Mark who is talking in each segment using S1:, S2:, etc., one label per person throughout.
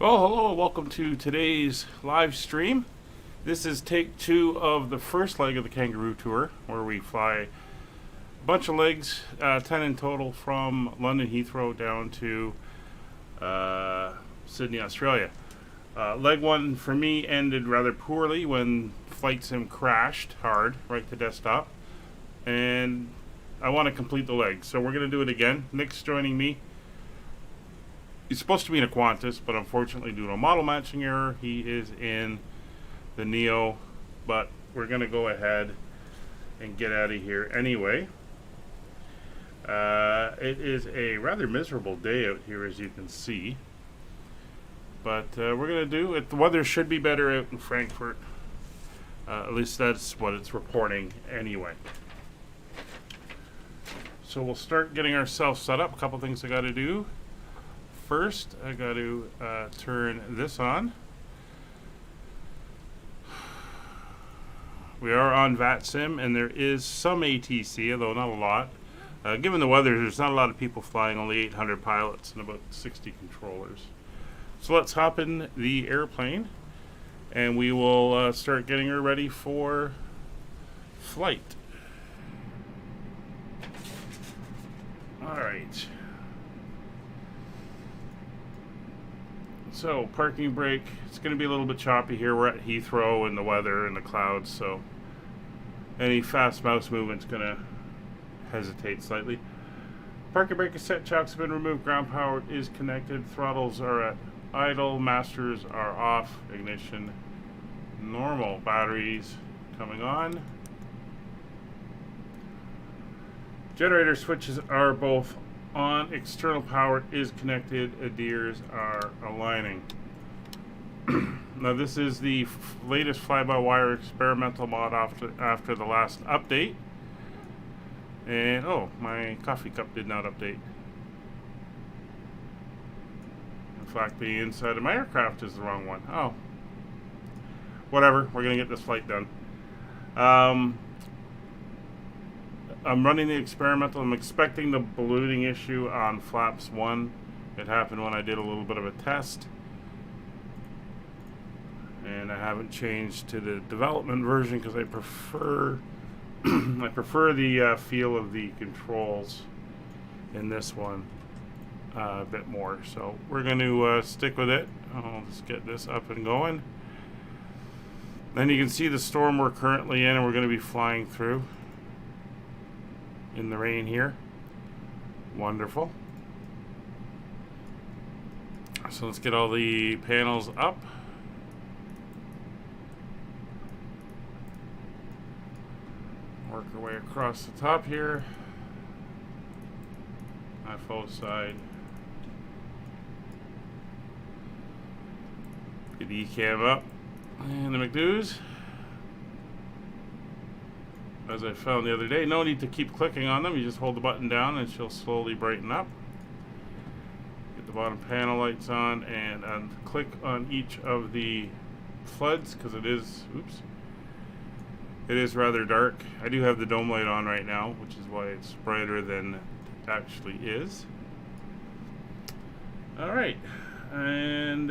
S1: Well, hello, welcome to today's live stream. This is take 2 of the first leg of the Kangaroo tour, where we fly a bunch of legs, 10 in total, from London Heathrow down to Sydney, Australia. Leg 1 for me ended rather poorly when VATSim crashed hard right to desktop, and I want to complete the leg, so we're going to do it again. Nick's joining me. He's supposed to be in a Qantas, but unfortunately due to a model matching error, he is in the Neo, but we're going to go ahead and get out of here anyway. It is a rather miserable day out here, as you can see, but we're going to do it. The weather should be better out in Frankfurt. At least that's what it's reporting anyway. So we'll start getting ourselves set up. A couple things I got to do. First, I got to turn this on. We are on VATSim, and there is some ATC, although not a lot. Given the weather, there's not a lot of people flying, only 800 pilots and about 60 controllers. So let's hop in the airplane, and we will start getting her ready for flight. All right. So, parking brake. It's going to be a little bit choppy here. We're at Heathrow and the weather and the clouds, so any fast mouse movement's going to hesitate slightly. Parking brake is set, chocks have been removed, ground power is connected, throttles are at idle, masters are off, ignition normal, batteries coming on. Generator switches are both on, external power is connected, ADIRs are aligning. Now this is the latest fly-by-wire experimental mod after the last update. And oh, my coffee cup did not update. In fact, the inside of my aircraft is the wrong one. Oh. Whatever, we're going to get this flight done. I'm running the experimental. I'm expecting the ballooning issue on flaps 1. It happened when I did a little bit of a test. And I haven't changed to the development version because I prefer I prefer the feel of the controls in this one a bit more. So we're going to stick with it. I'll just get this up and going. Then you can see the storm we're currently in and we're going to be flying through in the rain here. Wonderful. So let's get all the panels up. Work our way across the top here. FO side. Get the ECAM up. And the McDoos. As I found the other day, no need to keep clicking on them. You just hold the button down and she'll slowly brighten up. Get the bottom panel lights on and click on each of the floods because it is, it is rather dark. I do have the dome light on right now, which is why it's brighter than it actually is. Alright, and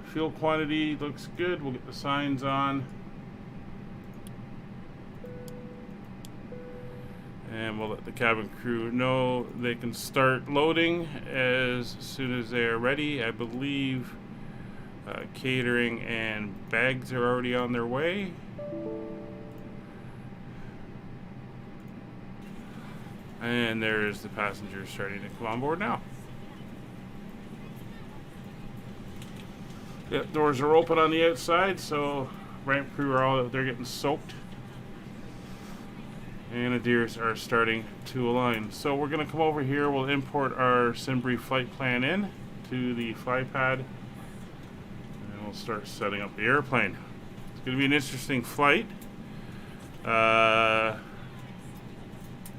S1: fuel quantity looks good. We'll get the signs on. And we'll let the cabin crew know they can start loading as soon as they are ready. I believe catering and bags are already on their way. And there's the passengers starting to come on board now. Yep, doors are open on the outside, so ramp crew are all out there getting soaked. And the ADIRs are starting to align. So we're going to come over here. We'll import our SimBrief flight plan in to the FlyPad. And we'll start setting up the airplane. It's going to be an interesting flight.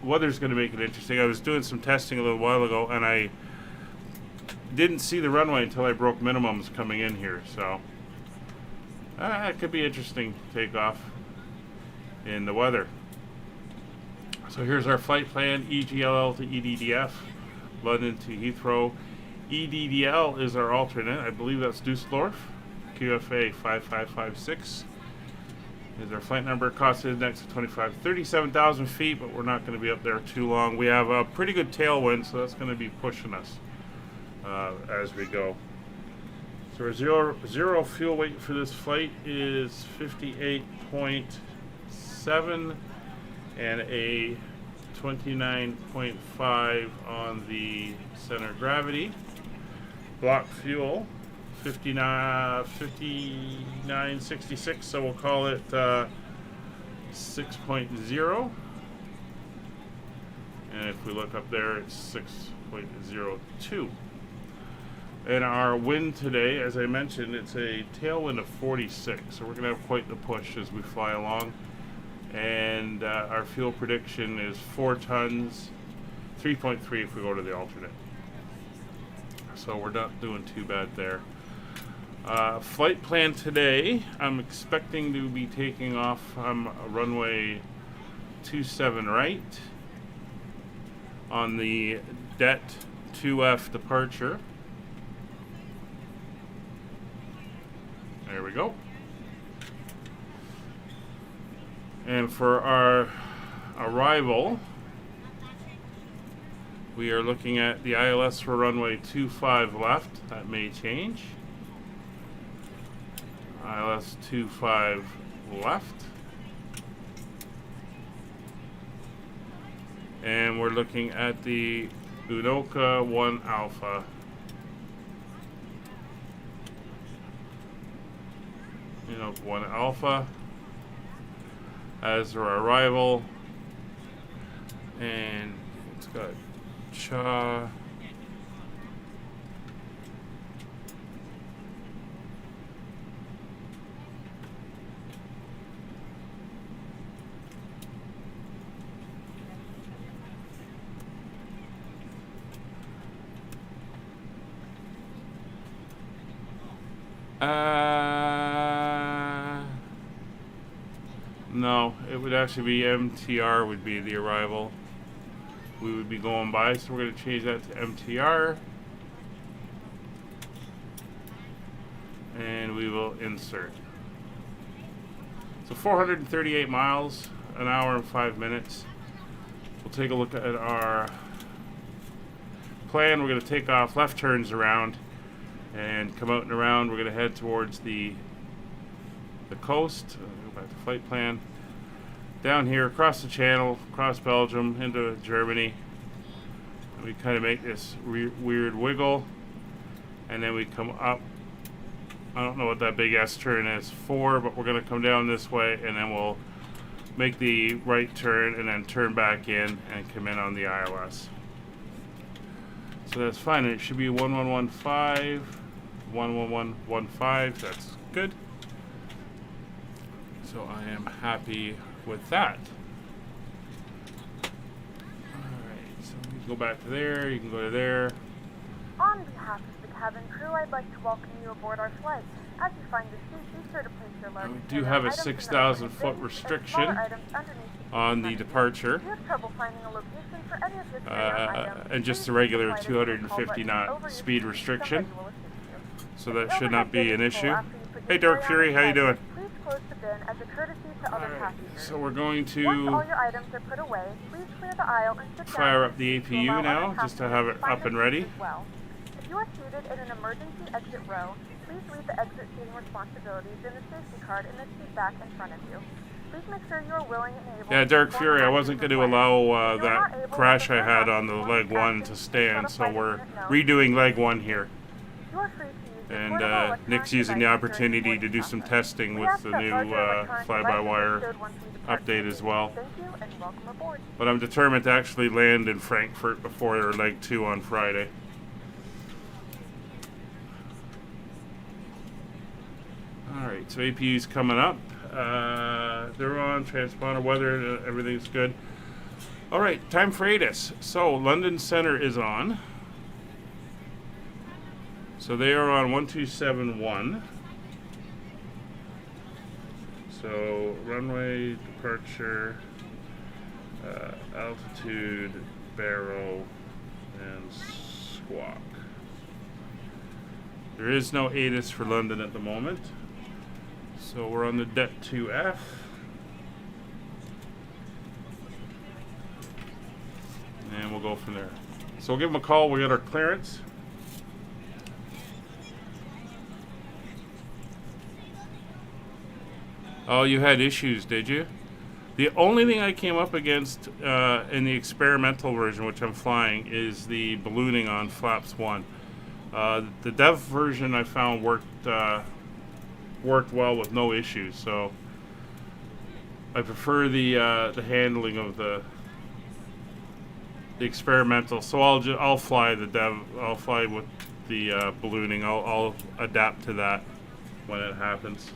S1: Weather's going to make it interesting. I was doing some testing a little while ago, and I didn't see the runway until I broke minimums coming in here. So it could be interesting takeoff in the weather. So here's our flight plan, EGLL to EDDF, London to Heathrow, EDDL is our alternate. I believe that's Dusseldorf. QFA 5556 is our flight number. Cost index of 37,000 feet, but we're not going to be up there too long. We have a pretty good tailwind, so that's going to be pushing us as we go. So our zero fuel weight for this flight is 58.7 and a 29.5 on the center of gravity. Block fuel 59.66, so we'll call it 6.0. And if we look up there, it's 6.02. And our wind today, as I mentioned, it's a tailwind of 46, so we're going to have quite the push as we fly along. And our fuel prediction is 4 tons, 3.3 if we go to the alternate. So we're not doing too bad there. Flight plan today, I'm expecting to be taking off runway 27 right on the Det 2F departure. There we go. And for our arrival, we are looking at the ILS for runway 25 left. That may change. ILS 25 left. And we're looking at the Unoka 1 Alpha. Unoka 1 Alpha as our arrival. And it's got Cha. No, it would actually be MTR would be the arrival we would be going by, so we're going to change that to MTR. And we will insert. So 438 miles, an hour and 5 minutes. We'll take a look at our plan. We're going to take off left turns around and come out and around. We're going to head towards the coast. Go back to flight plan. Down here, across the channel, across Belgium, into Germany. And we kind of make this weird wiggle. And then we come up. I don't know what that big S turn is for, but we're going to come down this way, and then we'll make the right turn and then turn back in and come in on the ILS. So that's fine. It should be 1115, 11115. That's good. So I am happy with that. Alright, so you can go back to there, you can go to there.
S2: On behalf of the cabin crew, I'd like to welcome you aboard our flight. As you find your seat, be sure to place your luggage.
S1: We do have a 6,000 foot restriction on the departure.
S2: If you have trouble finding a location for any of your items,
S1: and just the regular 250 knot speed restriction. So that should not be an issue. Hey Dark Fury, how you doing?
S2: Please close the bin as a courtesy to other passengers.
S1: So we're going
S2: Once all
S1: to
S2: your items are put away, please clear the aisle and sit
S1: fire
S2: down
S1: up the
S2: to
S1: APU
S2: allow
S1: now,
S2: other
S1: just to have it
S2: passengers
S1: up and
S2: find
S1: ready.
S2: their seats as well. If you are seated in an emergency exit row, please read the exit seating responsibilities in the safety card in the seat back in front of you. Please make sure you are willing and able.
S1: Yeah, Dark
S2: to
S1: Fury, I wasn't going to allow that
S2: able,
S1: crash I had on the
S2: the
S1: leg 1 to stand, so we're
S2: read.
S1: redoing leg 1 here.
S2: You are free to use your
S1: And
S2: portable electronic
S1: Nick's using the
S2: devices during
S1: opportunity to do
S2: boarding
S1: some
S2: process.
S1: testing
S2: We
S1: with
S2: ask
S1: the
S2: that
S1: new
S2: larger electronic
S1: fly-by-wire
S2: devices be stowed once we depart
S1: update
S2: the
S1: as
S2: gate.
S1: well.
S2: Thank you and welcome aboard.
S1: But I'm determined to actually land in Frankfurt before leg 2 on Friday. Alright, so APU's coming up. They're on, transponder weather, everything's good. Alright, time for ATIS. So, London Center is on. So they are on 1271. So, runway, departure, altitude, barrel, and squawk. There is no ATC for London at the moment. So we're on the Det 2F. And we'll go from there. So we'll give them a call. We'll get our clearance. Oh, you had issues, did you? The only thing I came up against in the experimental version, which I'm flying, is the ballooning on flaps 1. The dev version I found worked well with no issues. So I prefer the handling of the experimental. So I'll fly the dev. I'll fly with the ballooning. I'll adapt to that when it happens.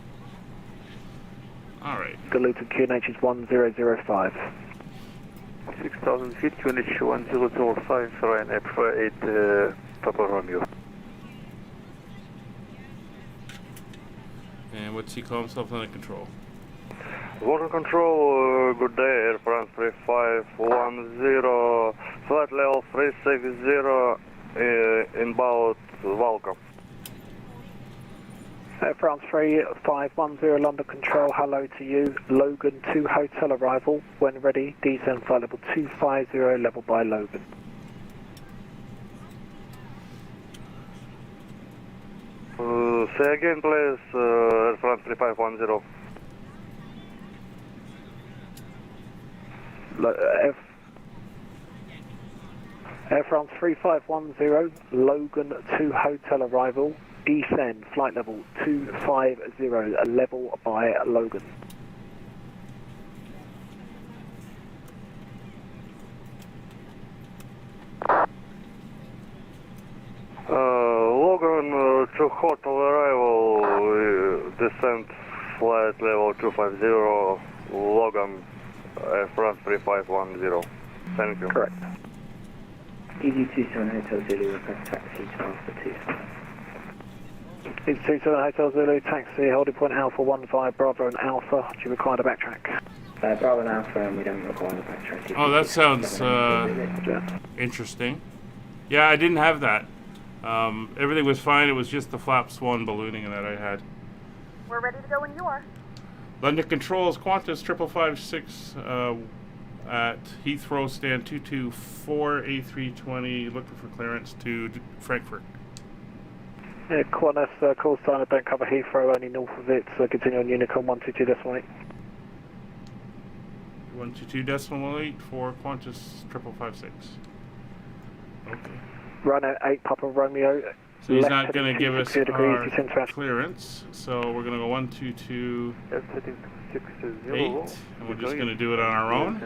S1: All right.
S3: Diluted QNH is 1005.
S4: 6,000 feet, QNH 1005, Ryanair F8, Papa Romeo.
S1: And what's he call himself under control?
S4: Water control, good day, Air France 3510, flight level 360, inbound, welcome.
S3: Air France 3510, London Control, hello to you. Logan 2 hotel arrival. When ready, descend flight level 250, level by Logan.
S4: Say again, please, Air France 3510.
S3: Air France 3510, Logan 2 hotel arrival. Descend flight level 250, level by Logan.
S4: Logan to hotel arrival, descent flight level 250, Logan, Air France 3510. Thank you.
S3: Correct.
S5: EG27 Hotel Zulu, request taxi to Alpha 25.
S3: It's 27 Hotel Zulu, taxi, holding point Alpha 15, Bravo and Alpha. Do you require the backtrack?
S5: Bravo and Alpha, and we don't require the backtrack.
S1: Oh, that sounds interesting. Yeah, I didn't have that. Everything was fine. It was just the flaps 1 ballooning that I had.
S2: We're ready to go when you are.
S1: London Controls, Qantas 5556 at Heathrow, stand 224 A320, looking for clearance to Frankfurt.
S3: Yeah, Qantas, call sign, don't cover Heathrow, only north of it, so continue on Unicorn 122.8.
S1: 122.8 for Qantas 5556. Okay.
S3: Run at 8 Papa Romeo.
S1: So he's not going to give us our
S3: descend fast.
S1: clearance, so we're going to go 122.8, and we're just going to do it on our own.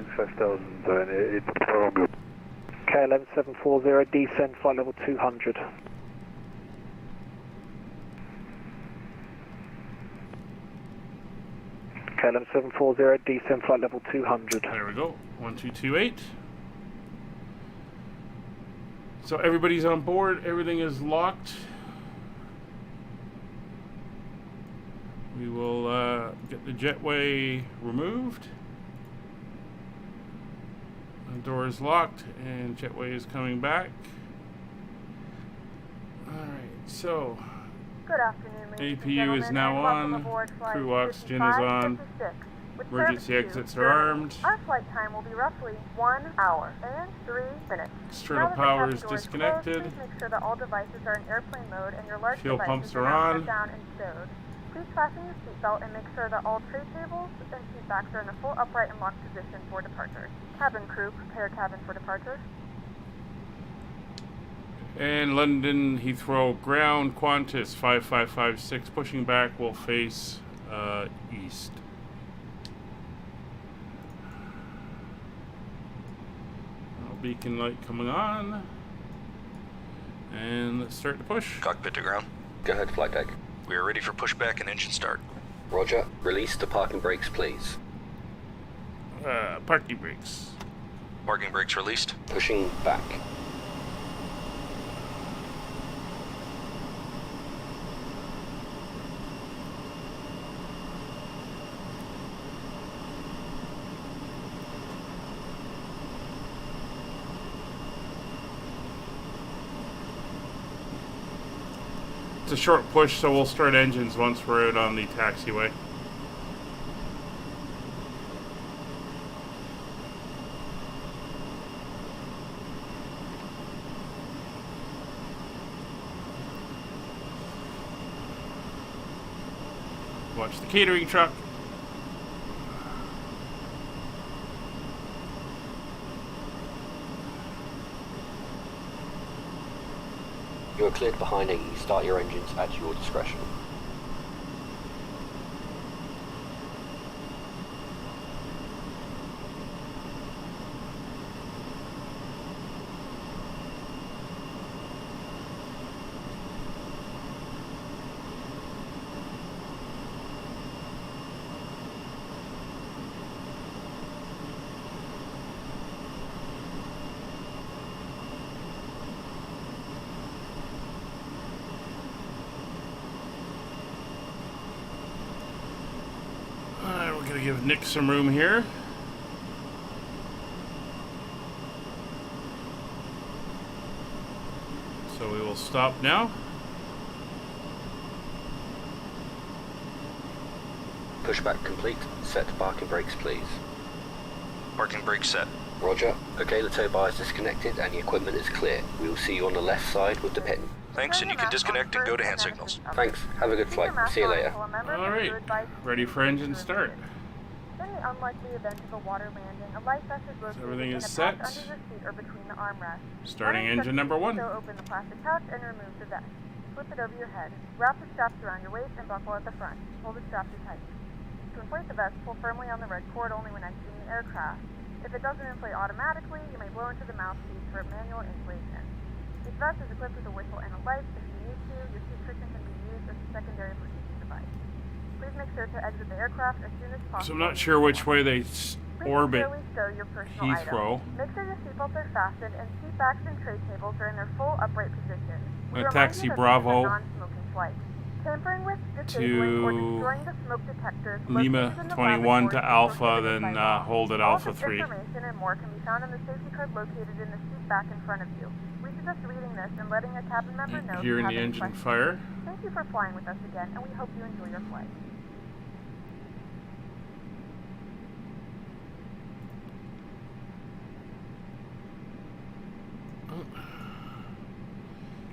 S3: KLM 740, descend flight level 200. KLM 740, descend flight level 200.
S1: There we go, 1228. So everybody's on board, everything is locked. We will get the jetway removed. The door is locked and jetway is coming back. Alright, so
S2: Good afternoon, ladies and
S1: APU
S2: gentlemen,
S1: is now
S2: and welcome
S1: on.
S2: aboard flight
S1: Crew oxygen is on.
S2: 5556, with
S1: Emergency
S2: service
S1: exits
S2: to
S1: are armed.
S2: Our flight time will be roughly 1 hour and 3 minutes.
S1: External
S2: Now that the
S1: power
S2: cabin
S1: is
S2: door
S1: disconnected.
S2: Closed, please make sure that all devices are in airplane mode and your large
S1: Fuel
S2: devices
S1: pumps are
S2: not
S1: on.
S2: shut down and stowed. Please fasten your seatbelt and make sure that all tray tables and seat backs are in a full upright and locked position for departure. Cabin crew, prepare cabin for departure.
S1: And London Heathrow ground, Qantas 5556, pushing back, will face east. Beacon light coming on. And let's start the push.
S6: Cockpit to ground.
S7: Go ahead, flight deck.
S6: We are ready for pushback and engine start.
S7: Roger. Release the parking brakes, please.
S1: Parking brakes.
S6: Parking brakes released.
S7: Pushing back.
S1: a short push, so we'll start engines once we're out on the taxiway. Watch the catering truck.
S7: You are cleared behind AE. Start your engines at your discretion.
S1: We're gonna give Nick some room here. So we will stop now.
S7: Pushback complete. Set parking brakes, please.
S6: Parking brake set.
S7: Roger. Okay, the tow bar is disconnected and the equipment is clear. We will see you on the left side with the pin.
S6: Thanks, and you can disconnect and go to hand signals.
S7: Thanks. Have a good flight. See you later.
S1: Alright. Ready for engine start.
S2: In the unlikely event of a water landing, a life vest is located
S1: everything
S2: in
S1: is
S2: a
S1: set.
S2: pouch under the seat or between the armrests.
S1: Starting
S2: When
S1: engine number 1.
S2: So open the plastic pouch and remove the vest. Flip it over your head. Wrap the straps around your waist and buckle at the front. Hold the straps tight. To inflate the vest, pull firmly on the red cord only when exiting the aircraft. If it doesn't inflate automatically, you may blow into the mouthpiece for manual inflation. This vest is equipped with a whistle and a light. If you need to, your seat cushion can be used as a secondary protecting device. Please make sure to exit the aircraft as soon as possible.
S1: So I'm not sure which way they orbit Heathrow.
S2: Make sure your seatbelts are fastened and seat backs and tray tables are in their full upright position.
S1: I'm gonna taxi Bravo
S2: Tampering with, disabling, or destroying the smoke detectors
S1: Lima 21 to Alpha, then hold at Alpha 3.
S2: Information and more can be found on the safety card located in the seat back in front of you. We suggest reading this and letting a cabin member know.
S1: Hearing the engine fire.
S2: Thank you for flying with us again, and we hope you enjoy your flight.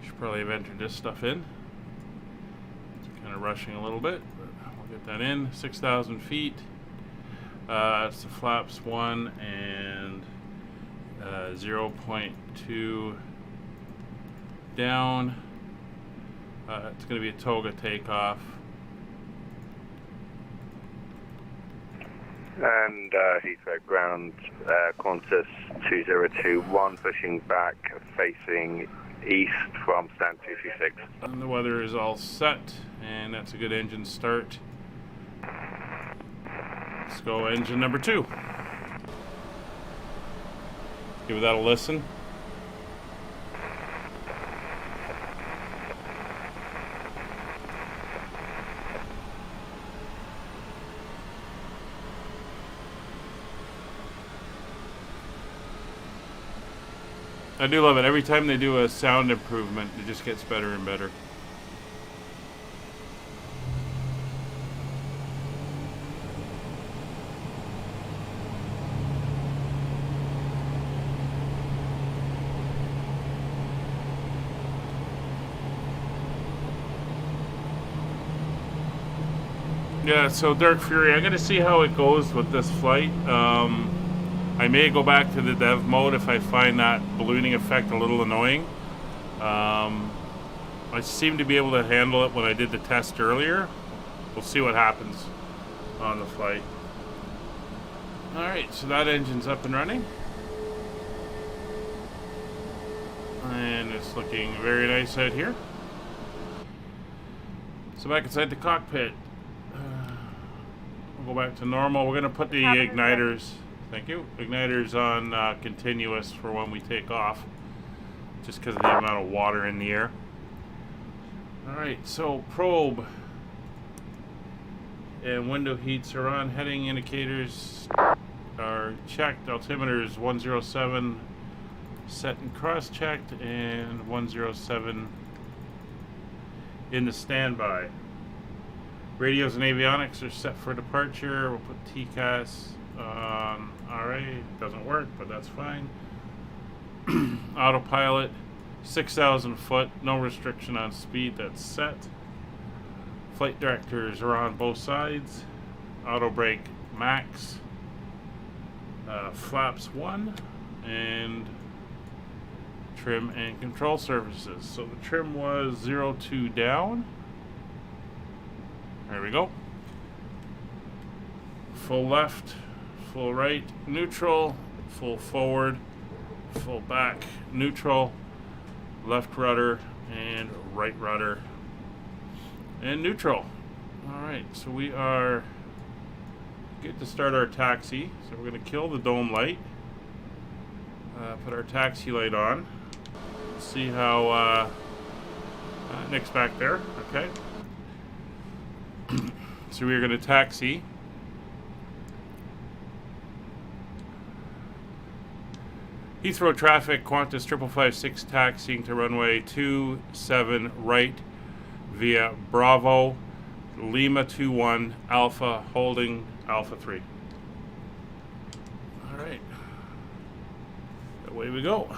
S1: Should probably have entered this stuff in. Kind of rushing a little bit, but we'll get that in. 6,000 feet. It's the flaps 1 and 0.2 down. It's going to be a toga takeoff.
S4: And Heathrow ground, Qantas 2021 pushing back, facing east from stand 226.
S1: And the weather is all set, and that's a good engine start. Let's go engine number 2. Give that a listen. I do love it. Every time they do a sound improvement, it just gets better and better. Yeah, so Dark Fury, I'm going to see how it goes with this flight. I may go back to the dev mode if I find that ballooning effect a little annoying. I seem to be able to handle it when I did the test earlier. We'll see what happens on the flight. Alright, so that engine's up and running. And it's looking very nice out here. So back inside the cockpit. We'll go back to normal. We're going to put the igniters... Thank you. Igniters on continuous for when we take off, just because of the amount of water in the air. Alright, so probe and window heats are on. Heading indicators are checked. Altimeter is 107 set and cross-checked, and 107 into standby. Radios and avionics are set for departure. We'll put TCAS on. Alright, doesn't work, but that's fine. Autopilot, 6,000 foot, no restriction on speed, that's set. Flight directors are on both sides. Auto brake max. Flaps 1. And trim and control surfaces. So the trim was 02 down. There we go. Full left, full right, neutral, full forward, full back, neutral, left rudder, and right rudder, and neutral. Alright, so we are good to start our taxi. So we're going to kill the dome light, put our taxi light on, see how Nick's back there. Okay. So we're going to taxi. Heathrow traffic, Qantas 5556 taxiing to runway 27 right via Bravo, Lima 21, Alpha, holding Alpha 3. Alright. Away we go.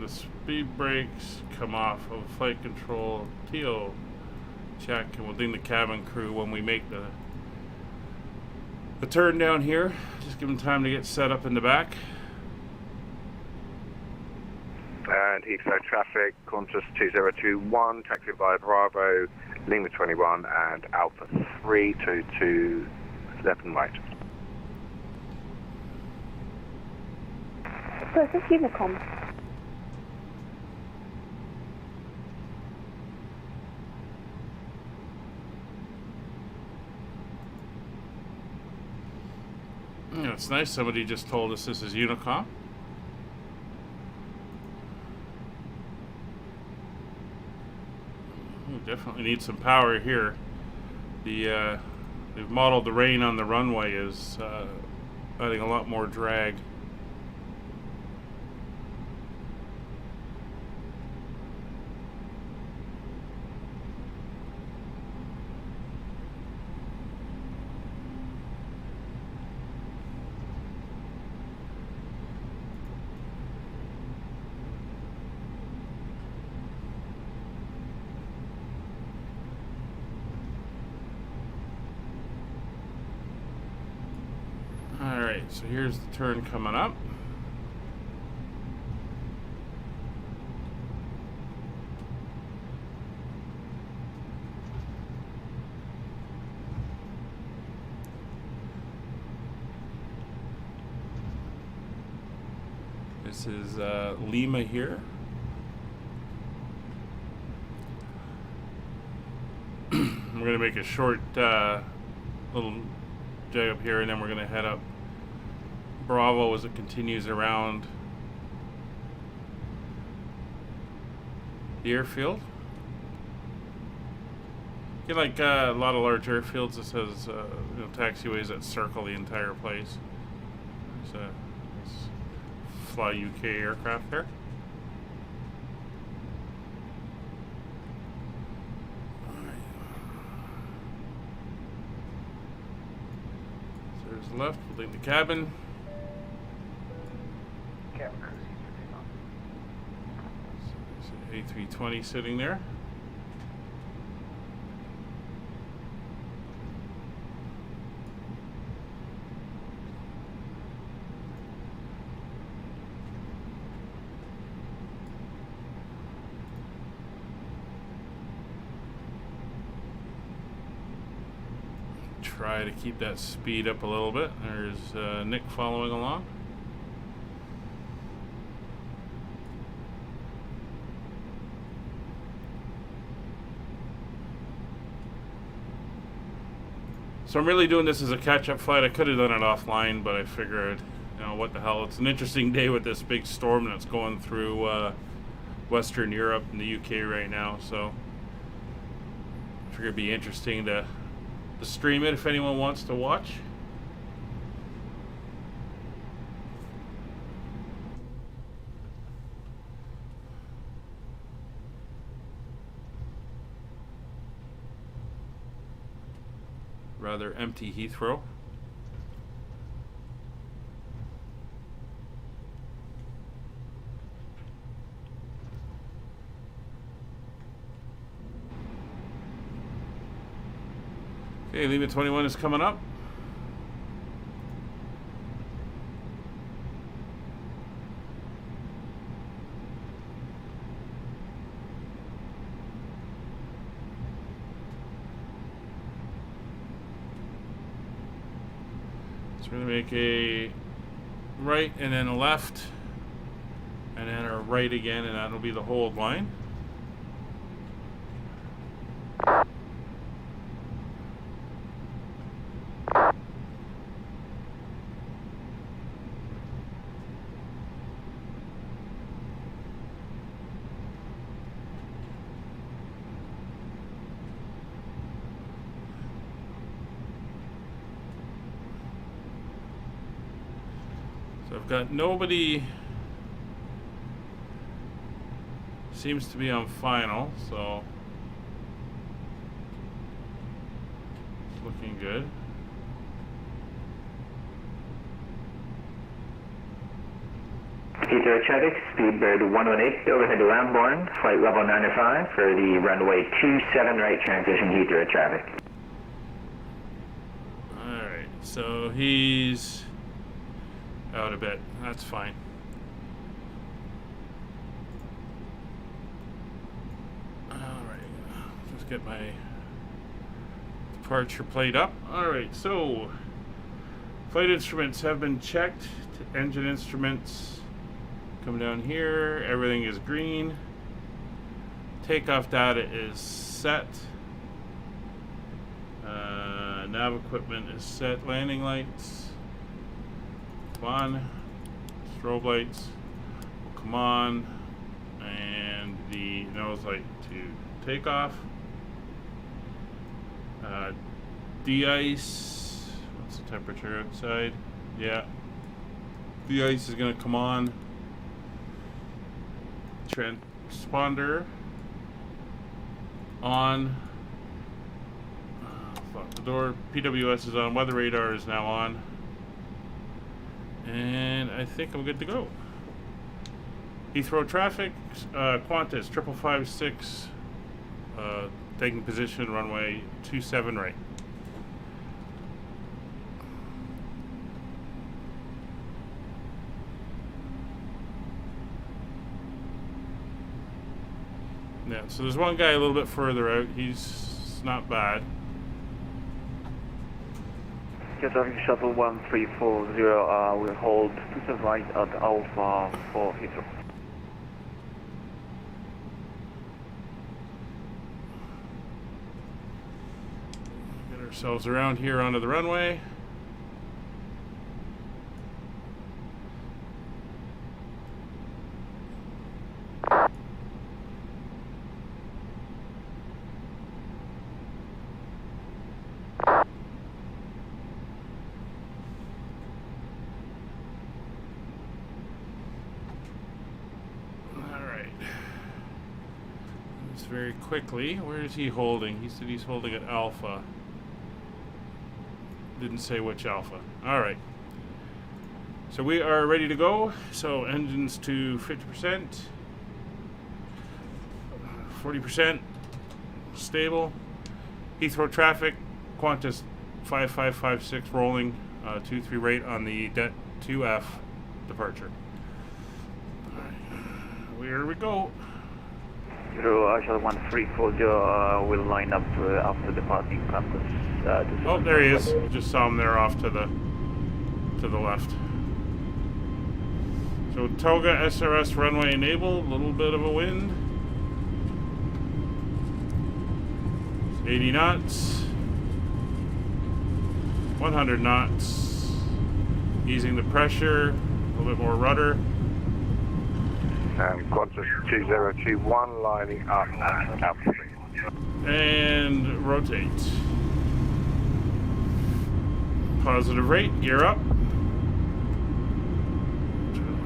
S1: The speed brakes, come off of flight control, TO check, and we'll ding the cabin crew when we make the turn down here. Just give them time to get set up in the back.
S4: And Heathrow traffic, Qantas 2021, taxi via Bravo, Lima 21 and Alpha 3 to left and right.
S8: So is this Unicom?
S1: Yeah, it's nice somebody just told us this is Unicom. We definitely need some power here. They've modeled the rain on the runway as adding a lot more drag. Alright, so here's the turn coming up. This is Lima here. We're going to make a short little jag up here, and then we're going to head up Bravo as it continues around the airfield. Get like a lot of large airfields. This has taxiways that circle the entire place. So let's fly UK aircraft there. So there's the left. We'll leave the cabin. A320 sitting there. Try to keep that speed up a little bit. There's Nick following along. So I'm really doing this as a catch-up flight. I could have done it offline, but I figured, you know, what the hell. It's an interesting day with this big storm that's going through Western Europe and the UK right now. So I figured it'd be interesting to stream it if anyone wants to watch. Rather empty Heathrow. Okay, Lima 21 is coming up. So we're going to make a right and then a left and then a right again, and that'll be the hold line. So I've got nobody seems to be on final, so it's looking good.
S5: Heathrow traffic, speedbird 118, overhead to Lambourne, flight level 95 for the runway 27 right transition Heathrow traffic.
S1: Alright, so he's out a bit. That's fine. Alright, just get my departure plate up. Alright, so flight instruments have been checked. Engine instruments come down here. Everything is green. Takeoff data is set. Nav equipment is set. Landing lights. Come on. Strobe lights will come on. And the nose light to take off. De-ice. What's the temperature outside? Yeah. De-ice is going to come on. Transponder on. Fuck the door. PWS is on. Weather radar is now on. And I think I'm good to go. Heathrow traffic, Qantas 5556, taking position, runway 27 right. Yeah, so there's one guy a little bit further out. He's not bad.
S3: Traffic shuttle 1340 will hold to the right at Alpha for Heathrow.
S1: Get ourselves around here onto the runway. Very quickly. Where is he holding? He said he's holding at Alpha. Didn't say which Alpha. Alright. So we are ready to go. So engines to 50%. 40%. Stable. Heathrow traffic. Qantas 5556 rolling. 23 rate on the Det 2F departure. Alright. Here we go.
S3: Shuttle 1340 will line up after departing Qantas.
S1: Oh, there he is. Just saw him there off to the left. So Toga SRS runway enabled. A little bit of a wind. It's 80 knots. 100 knots. Easing the pressure, a little bit more rudder.
S4: And Qantas 2021 lining up at Alpha 3.
S1: And rotate. Positive rate, gear up.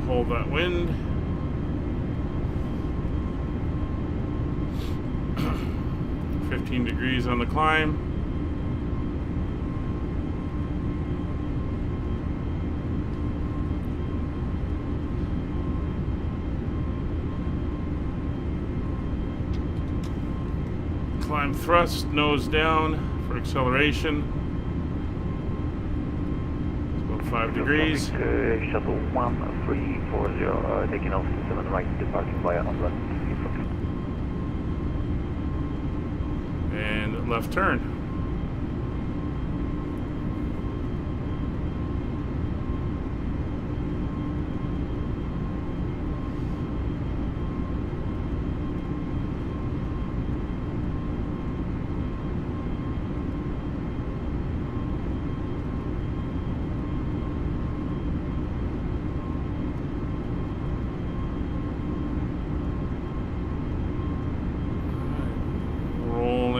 S1: Hold that wind. $15 on the climb. Climb thrust, nose down for acceleration. It's about 5 degrees.
S3: Shuttle 1340, taking off 7 right, departing via Downwind.
S1: And left turn.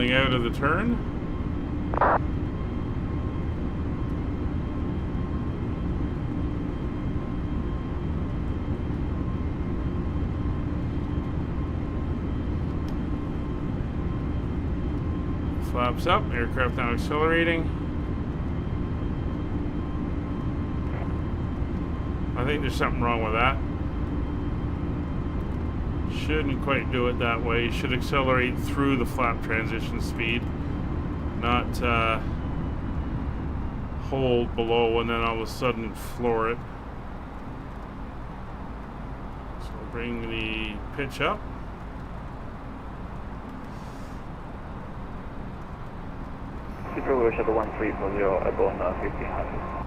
S1: Out of the turn. Flaps up, aircraft now accelerating. I think there's something wrong with that. Shouldn't quite do it that way. You should accelerate through the flap transition speed, not hold below and then all of a sudden floor it. So we'll bring the pitch up.
S3: Heathrow Shuttle 1340, about 1500.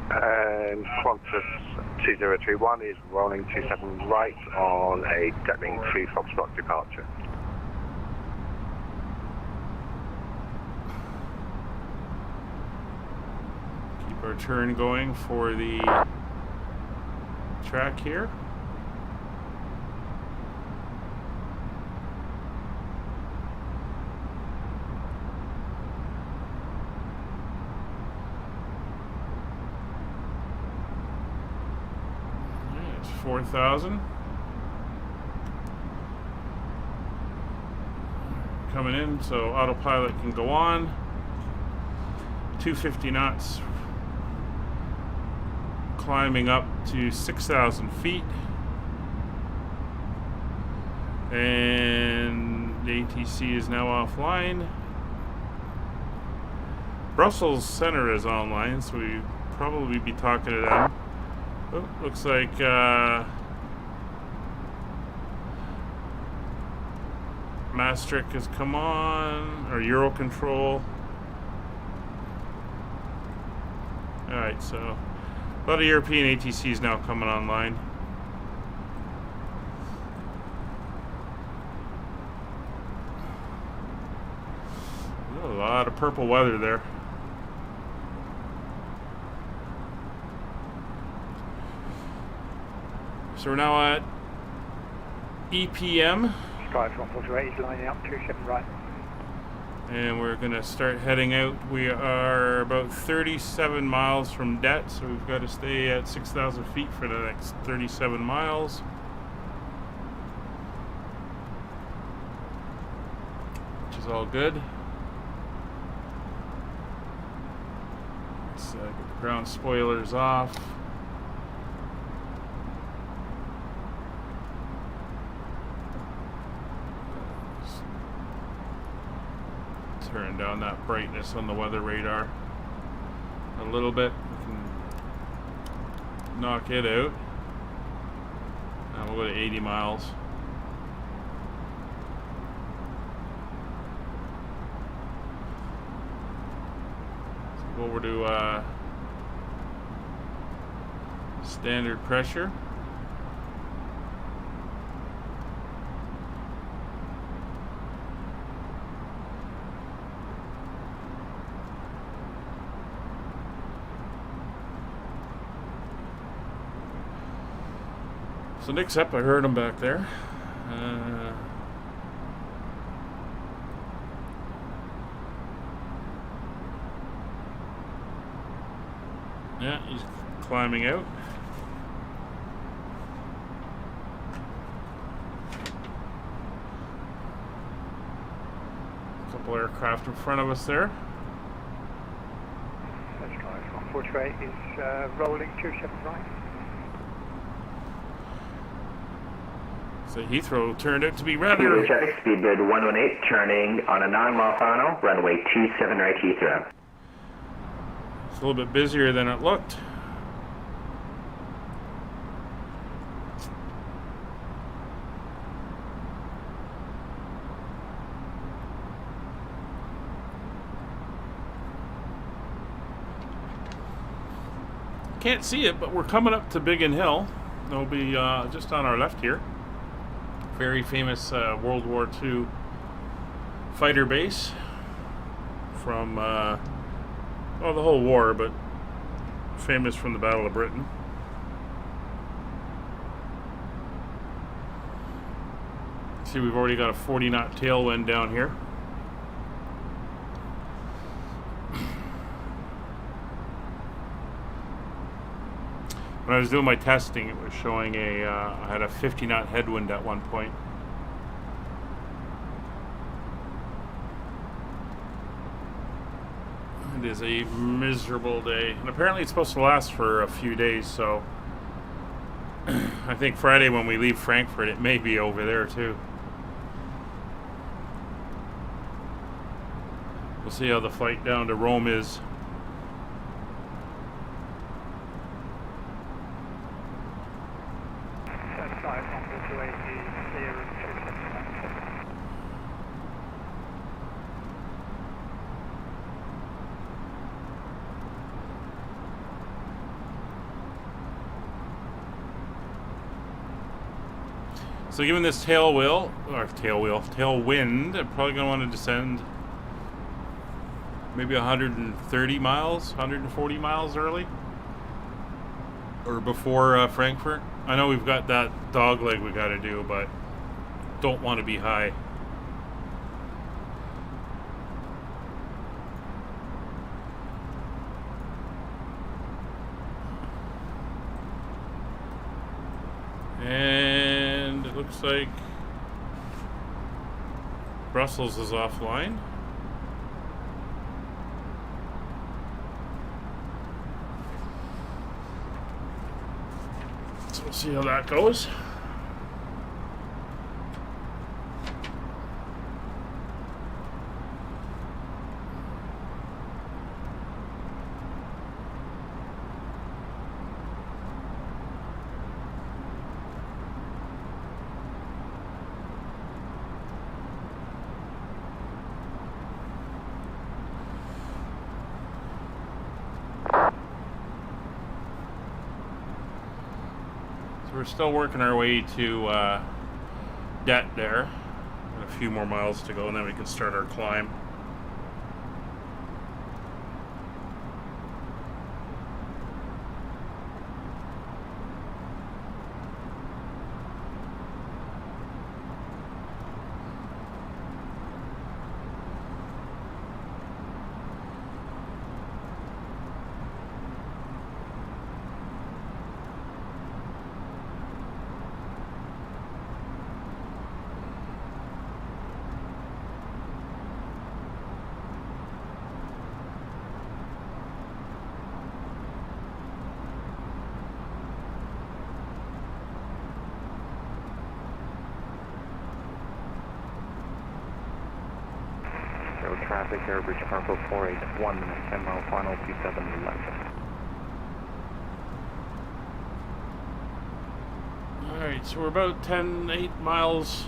S4: And Qantas 2031 is rolling 27 right on a Detling 3 Foxtrot departure.
S1: Keep our turn going for the track here. It's 4,000. Coming in, so autopilot can go on. 250 knots. Climbing up to 6,000 feet. And the ATC is now offline. Brussels Center is online, so we probably be talking to them. Oh, looks like Maastricht has come on, or Eurocontrol. Alright, so a lot of European ATCs now coming online. A lot of purple weather there. So we're now at EPM.
S3: Sky 148 is lining up 27 right.
S1: And we're going to start heading out. We are about 37 miles from Det, so we've got to stay at 6,000 feet for the next 37 miles. Which is all good. Let's get the ground spoilers off. Turn down that brightness on the weather radar a little bit. We can knock it out. And we'll go to 80 miles. So go over to standard pressure. So Nick's up. I heard him back there. Yeah, he's climbing out. A couple aircraft in front of us there.
S3: That's right. 148 is rolling 27 right.
S1: So Heathrow turned out to be
S5: Kilo
S1: rather...
S5: traffic, speedbird 118, turning on a 9-mile final, runway 27 right Heathrow.
S1: It's a little bit busier than it looked. Can't see it, but we're coming up to Biggin Hill. It'll be just on our left here. Very famous World War II fighter base from, well, the whole war, but famous from the Battle of Britain. See, we've already got a 40-knot tailwind down here. When I was doing my testing, it was showing I had a 50-knot headwind at one point. It is a miserable day. And apparently it's supposed to last for a few days, so I think Friday when we leave Frankfurt, it may be over there too. We'll see how the flight down to Rome is. So given this tailwind, I'm probably going to want to descend maybe 130 miles, 140 miles early, or before Frankfurt. I know we've got that dog leg we got to do, but don't want to be high. And it looks like Brussels is offline. So we'll see how that goes. We're still working our way to Det there. Got a few more miles to go and then we can start our climb.
S8: Traffic, Airbridge Cargo 481, 10-mile final, 27 left.
S1: Alright, so we're about 8 miles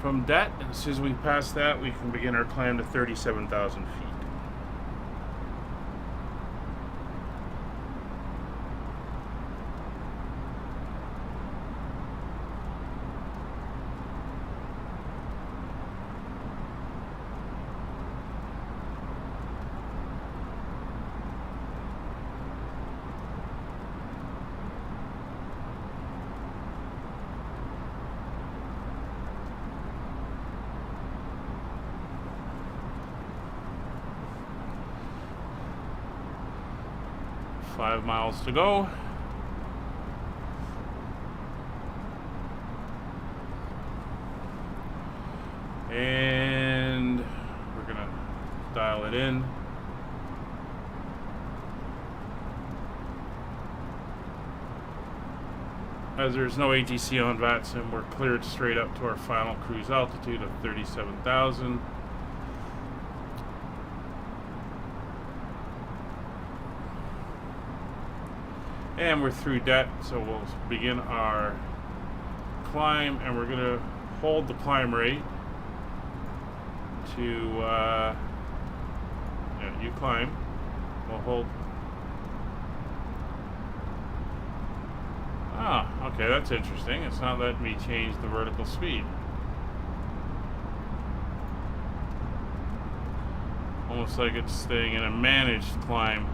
S1: from Det, and as soon as we pass that, we can begin our climb to 37,000 feet. 5 miles to go. And we're gonna dial it in. As there's no ATC on VATSim, we're cleared straight up to our final cruise altitude of 37,000. And we're through debt, so we'll begin our climb, and we're going to hold the climb rate to, yeah, you climb, we'll hold. Ah, okay, that's interesting. It's not letting me change the vertical speed. Almost like it's staying in a managed climb.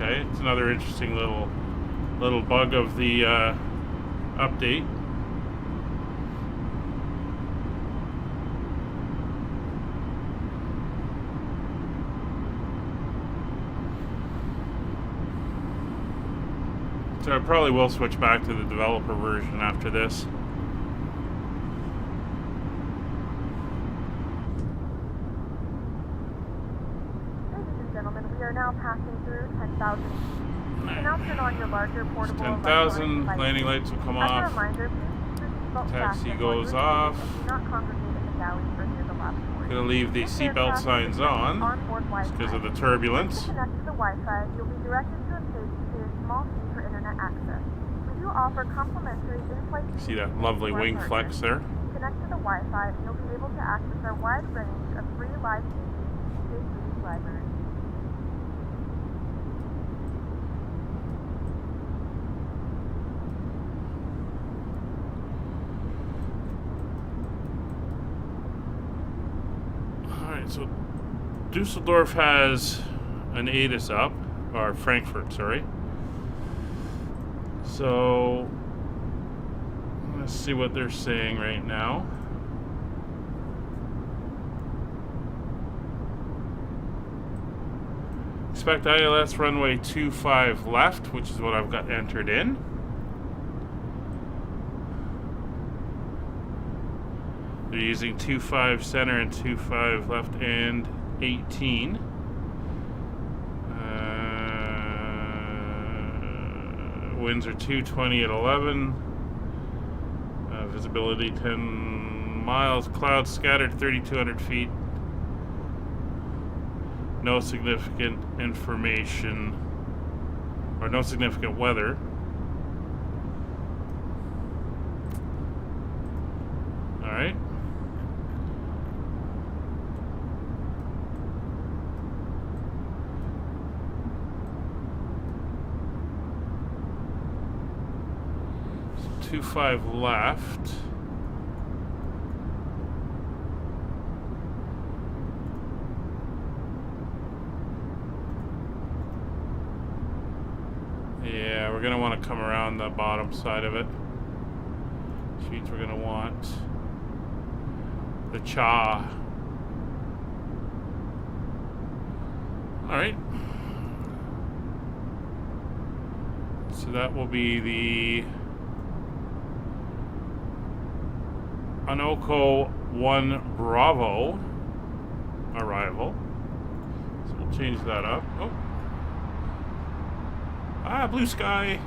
S1: Okay, it's another interesting little bug of the update. So I probably will switch back to the developer version after this.
S2: We are now passing through 10,000 feet. You can now turn on your larger portable
S1: 10,000, landing lights will come
S2: As a
S1: off.
S2: reminder, please keep your seatbelt
S1: Taxi
S2: fastened
S1: goes
S2: while you're
S1: off.
S2: seated and do not congregate in the galleys or near the lavatory.
S1: Gonna leave the
S2: This
S1: seatbelt
S2: aircraft
S1: signs
S2: is
S1: on
S2: onboard Wi-Fi.
S1: because of the
S2: To
S1: turbulence.
S2: connect to the Wi-Fi, you'll be directed to a page to pay a small fee for internet access. We do offer complimentary in-flight
S1: See that lovely wing flex there?
S2: Connect to the Wi-Fi and you'll be able to access our wide range of free live TV and DVD library.
S1: Alright, so Dusseldorf has an ATIS up, or Frankfurt, sorry. So let's see what they're saying right now. Expect ILS runway 25 left, which is what I've got entered in. They're using 25 center and 25 left and 18. Winds are 220 at 11. Visibility 10 miles. Clouds scattered 3,200 feet. No significant information, or no significant weather. All right. So 25 left. Yeah, we're going to want to come around the bottom side of it. Which means we're going to want the cha. Alright. So that will be the Honeycomb 1 Bravo arrival. So we'll change that up. Oh. Ah, blue sky.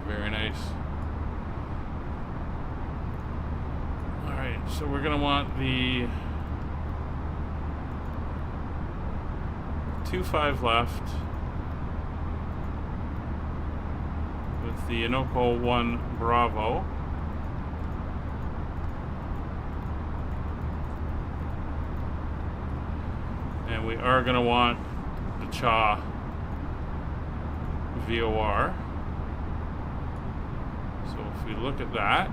S1: Very nice. Alright, so we're gonna want the 25 left with the Honeycomb 1 Bravo. And we are going to want the cha VOR. So if we look at that,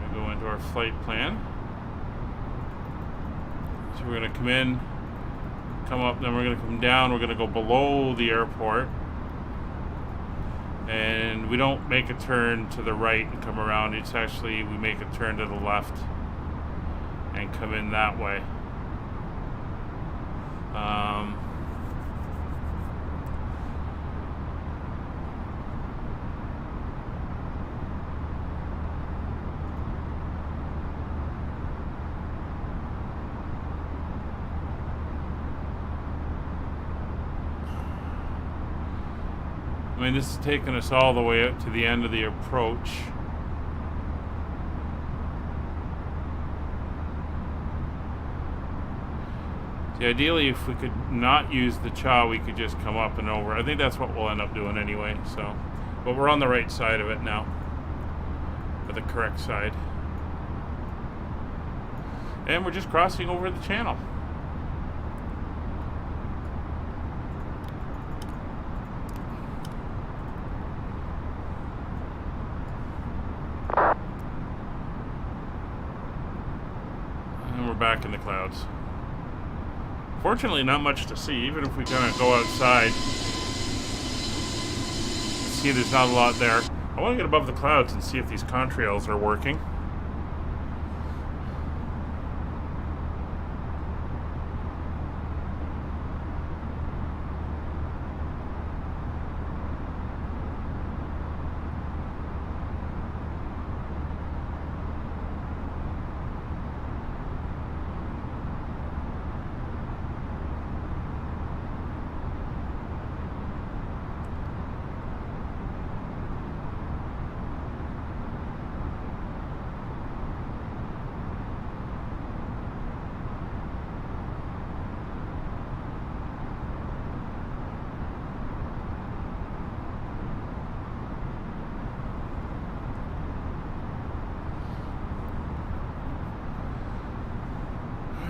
S1: we go into our flight plan. So we're going to come in, come up, then we're going to come down. We're going to go below the airport. And we don't make a turn to the right and come around. It's actually, we make a turn to the left and come in that way. I mean, this is taking us all the way up to the end of the approach. See, ideally, if we could not use the cha, we could just come up and over. I think that's what we'll end up doing anyway, so. But we're on the right side of it now. Or the correct side. And we're just crossing over the channel. Back in the clouds. Fortunately, not much to see. Even if we kind of go outside, see there's not a lot there. I want to get above the clouds and see if these contrails are working.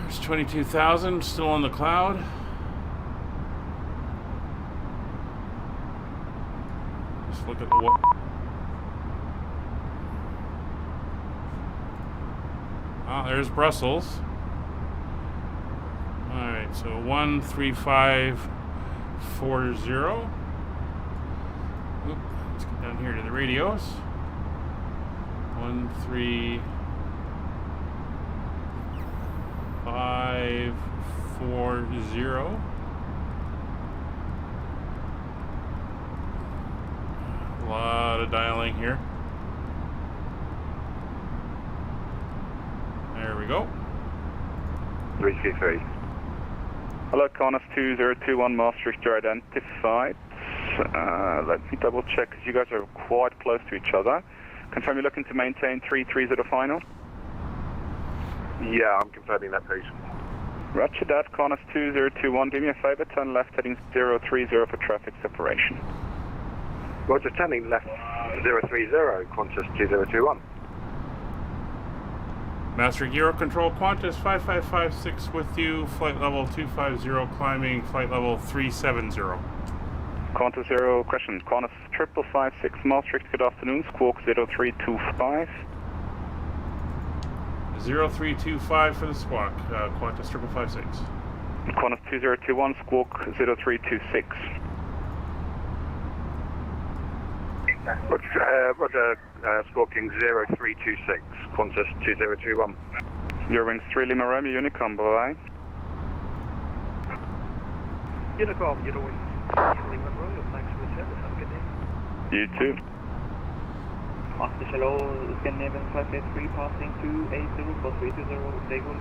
S1: There's 22,000 still on the cloud. Just look at what. Ah, there's Brussels. Alright, so 13540. Oop, let's get down here to the radios. 13540. A lot of dialing here. There we go.
S4: 323.
S8: Hello, Qantas 2021 Maastricht, you're identified. Let me double check because you guys are quite close to each other. Confirm you're looking to maintain 330 final?
S4: Yeah, I'm confirming that, please.
S8: Roger that, Qantas 2021. Do me a favor, turn left heading 030 for traffic separation.
S4: Roger, turning left 030, Qantas 2021.
S1: Maastricht Euro Control, Qantas 5556 with you, flight level 250, climbing flight level 370.
S8: Qantas 0, question, Qantas 5556 Maastricht, good afternoon, squawk 0325.
S1: 0325 for the squawk, Qantas 5556.
S8: Qantas 2021, squawk 0326.
S4: Roger, squawking 0326, Qantas 2021.
S8: Your wings 3 Lima Romeo, Unicom, bye-bye.
S3: Unicom, you're doing Lima Romeo, thanks for the service, have a good day.
S8: You too.
S3: Master Hello, Scandinavian 583 passing 280 for 320, stay good.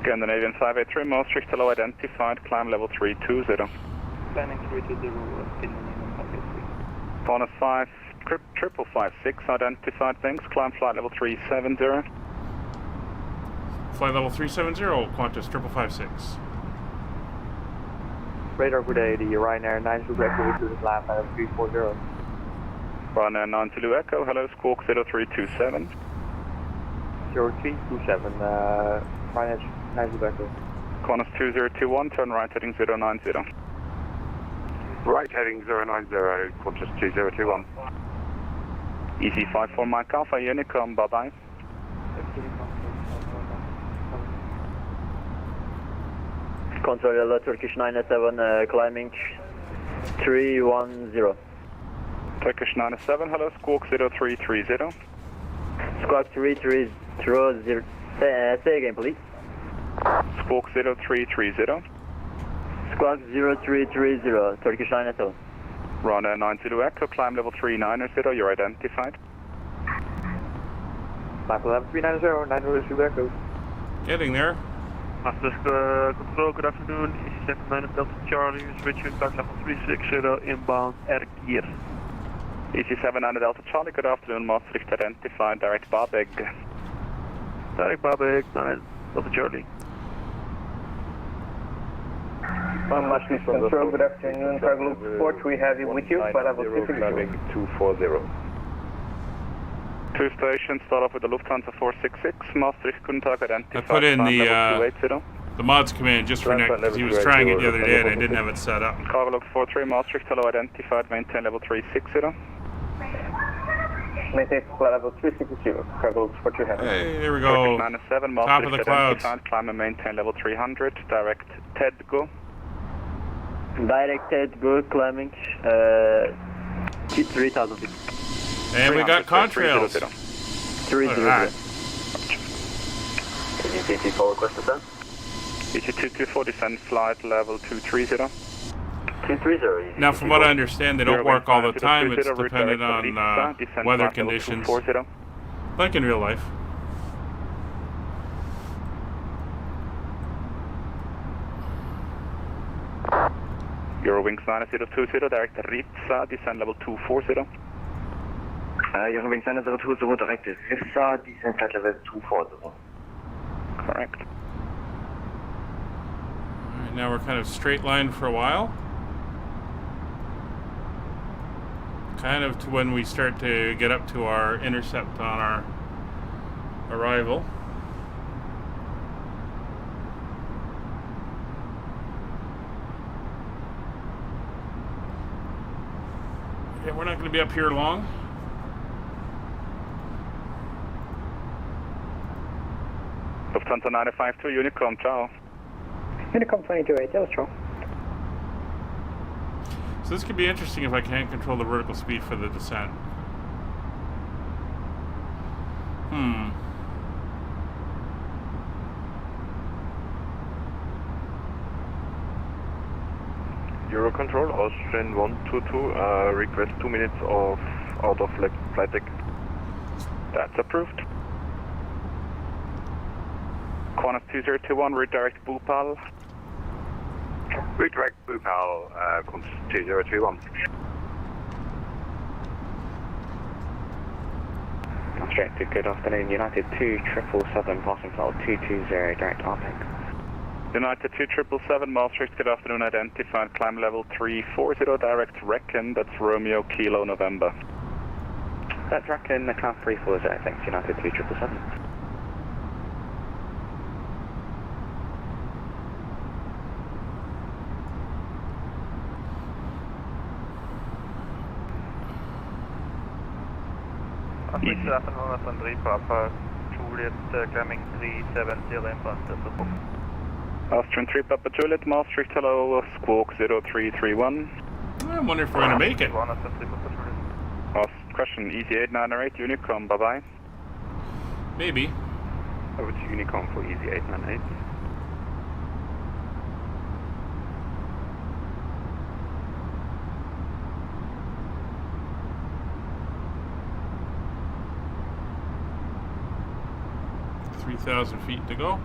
S8: Scandinavian 583, Maastricht, hello, identified, climb level 320.
S3: Planning 320, Scandinavian 583.
S8: Qantas 5556, identified, thanks, climb flight level 370.
S1: Flight level 370, Qantas 5556.
S3: Radar, good day, the Ryanair 9 Zulu Echo to the land at 340.
S8: Ryanair 9 Zulu Echo, hello, squawk 0327.
S9: 0327, right edge back over.
S8: Qantas 2021, turn right heading 090.
S4: Right heading 090, Qantas 2021.
S8: Easy 54 Mike Alpha, Unicom, bye bye.
S9: Control Turkish 97, climbing 310.
S8: Turkish 97, hello, Squawk 0330.
S9: Squawk 330, say again please.
S8: Squawk 0330.
S9: Squawk 0330, Turkish 97.
S8: Runner 90 Echo, climb level 390, you're identified.
S9: Climb level 390, 90 Echo.
S1: Getting there.
S10: Master Control, good afternoon. EC79 Delta Charlie, is Richard, climb level 360, inbound air gear.
S8: EC79 Delta Charlie, good afternoon, Maastricht identified, direct Barbeg.
S10: Direct Barbeg, 9 Delta Charlie.
S9: Maastricht Control, good afternoon, Cargo 43 Heavy with you, flight level 360.
S4: 240.
S8: Two stations, start off with the Lufthansa 466, Maastricht Kuntag identified.
S1: I put in
S8: the
S1: mods command just for next because he was trying it the other day and I didn't have it set up.
S8: Cargo 43 Maastricht, hello, identified, maintain level 360.
S9: Maintain flight level 360, Cargo 43 Heavy.
S1: Hey, there we go.
S8: 97,
S1: Top of the clouds.
S8: Climb and maintain level 300, direct TED go.
S9: Direct TED go, climbing 3000 feet.
S1: And we got contrails.
S9: 300. EC 4 request descent.
S8: EC 2240 descent flight level 230.
S9: 230.
S1: Now, from what I understand, they don't work all the time. It's dependent on weather conditions, like in real life.
S8: Eurowings 9020, direct Ritsa, descend level 240.
S9: Eurowings 9020, direct Ritsa, descend flight level 240.
S8: Correct.
S1: Alright, now we're kind of straight line for a while. Kind of to when we start to get up to our intercept on our arrival. Yeah, we're not going to be up here long.
S8: Lufthansa 952, Unicom, ciao.
S3: Unicom 228, that was true.
S1: So this could be interesting if I can't control the vertical speed for the descent.
S4: Eurocontrol, Austrian 122, request 2 minutes of out of flight deck.
S8: That's approved. Qantas 2021, redirect Bhopal.
S4: Redirect Bhopal, Qantas 2021.
S9: Australia, good afternoon. United 2777, passing flight 220, direct RPEG.
S8: United 2777, Maastricht, good afternoon, identified, climb level 340, direct Reckon, that's Romeo Kilo November.
S9: That's Reckon, the climb 340, thanks, United 2777.
S10: East 703, Papa, Juliet, climbing 370, inbound, Delta 4.
S8: Austrian 3 Papa Juliet, Maastricht, hello, Squawk 0331.
S1: I wonder if we're going to make it.
S8: Question, EZ898, Unicom, bye-bye.
S1: Maybe.
S4: Over to Unicom for EZ898.
S1: $3,000 feet to go.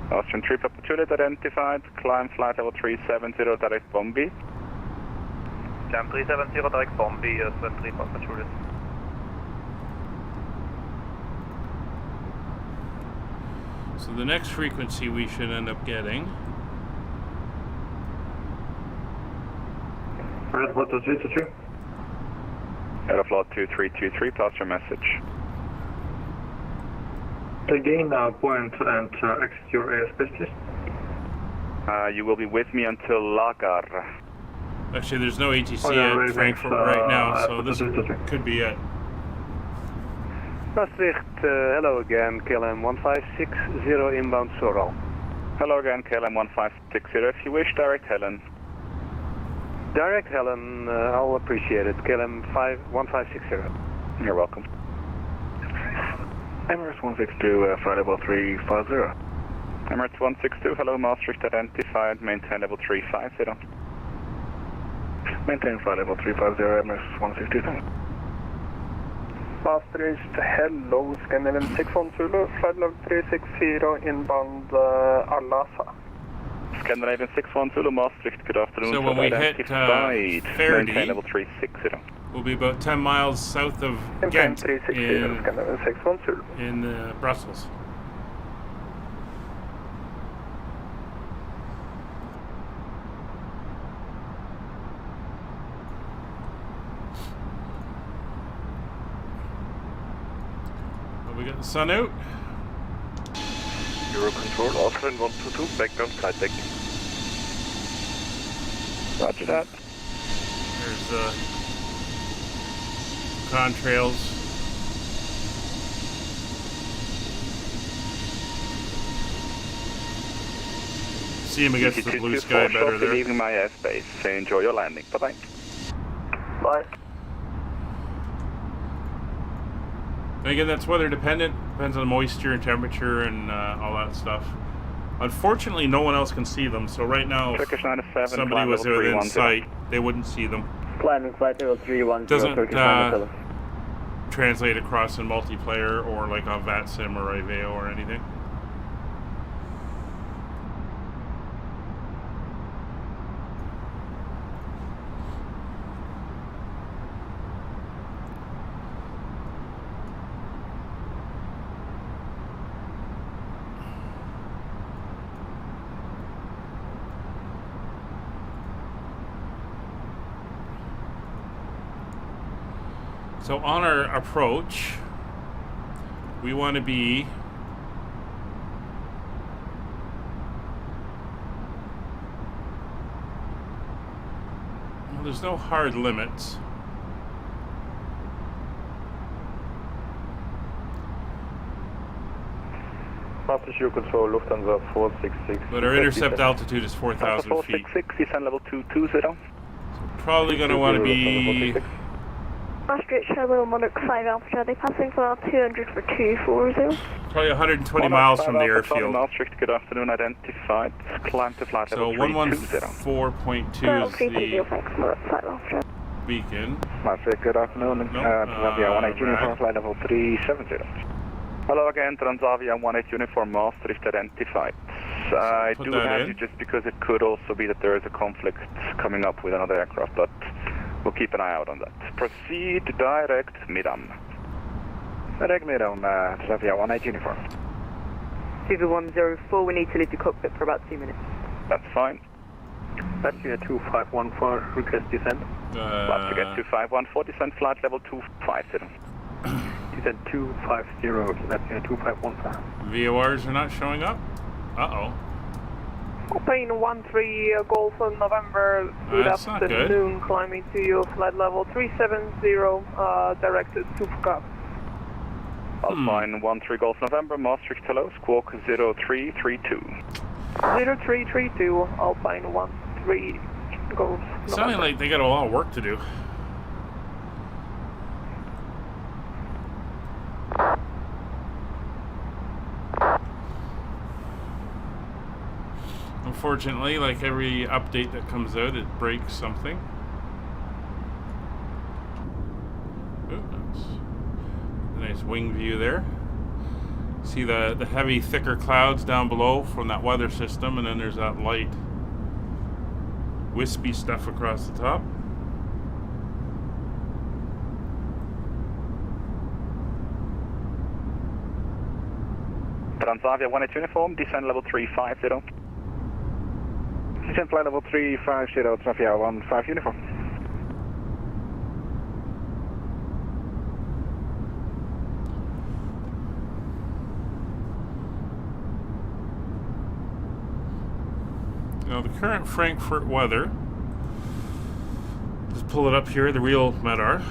S8: Austrian 3 Papa Juliet identified, climb flight level 370, direct Bombay.
S10: Climb 370, direct Bombay, 3 Papa Juliet.
S1: So the next frequency we should end up getting.
S9: Airflow 2323.
S8: Airflow 2323, pass your message.
S9: Again, point and exit your airspace, please.
S8: You will be with me until Lagar.
S1: Actually, there's no ATC
S9: really
S1: at Frankfurt right now, so this could be it.
S9: Maastricht, hello again, KLM 1560 inbound Soral.
S8: Hello again, KLM 1560. If you wish, direct Helen.
S9: Direct Helen, I'll appreciate it. KLM 1560.
S8: You're welcome.
S9: Emirates 162, flight level 350.
S8: Emirates 162, hello, Maastricht identified, maintain level 350.
S9: Maintain flight level 350, Emirates 162. Maastricht, hello, Scandinavian 61 Zulu, flight level 360, inbound Alasa.
S8: Scandinavian 61 Zulu, Maastricht, good afternoon.
S1: So when we hit Faraday,
S8: maintain level 360.
S1: We'll be about 10 miles south of Ghent in Brussels. We got the sun out.
S4: Euro control, Austrian 122, background flight deck.
S8: Roger that.
S1: There's the contrails. See him against the blue sky better there.
S8: Leaving my airspace. Say enjoy your landing. Bye-bye.
S9: Bye.
S1: And again, that's weather dependent. Depends on moisture and temperature and all that stuff. Unfortunately, no one else can see them. So right now, if somebody was within sight, they wouldn't see them.
S9: Climbing flight level 310.
S1: Doesn't translate across in multiplayer or like on VATSim or Iveo or anything. So on our approach, we want to be well, there's no hard limits.
S9: Master control, Lufthansa 466.
S1: But our intercept altitude is 4,000 feet.
S8: 466, descend level 220.
S1: So probably going to want to be
S2: Maastricht, hello, Monarch 5 Alpha Charlie, passing for 200 for 240.
S1: probably 120 miles from the airfield.
S8: Maastricht, good afternoon, identified. Climb to flight level
S1: 320. So 114.2 is the beacon.
S9: Maastricht, good afternoon. Transavia 18 uniform, flight level 370.
S8: Hello again, Transavia 18 uniform, Maastricht identified. I do have you just because it could also be that there is a conflict coming up with another aircraft, but we'll keep an eye out on that. Proceed direct Midam.
S9: Direct Midam, Transavia 18 uniform.
S2: CV104, we need to leave the cockpit for about 2 minutes.
S8: That's fine.
S9: Latvia 2514, request descent.
S8: Latvia 2514, descent flight level 250.
S9: Descent 250, Latvia 2515.
S1: VORs are not showing up? Uh-oh.
S11: Plane 13 Golf on November, good afternoon, climbing to you, flight level 370, directed to Fuka.
S8: Alpine 13 Golf November, Maastricht, hello, squawk 0332.
S11: 0332, Alpine 13 Golf November.
S1: Sounding like they got a lot of work to do. Unfortunately, like every update that comes out, it breaks something. Ooh, that's a nice wing view there. See the heavy, thicker clouds down below from that weather system, and then there's that light, wispy stuff across the top.
S8: Transavia 18 uniform, descend level 350.
S3: Descent flight level 350, Transavia 15 uniform.
S1: Now the current Frankfurt weather, just pull it up here, the real MEDAR.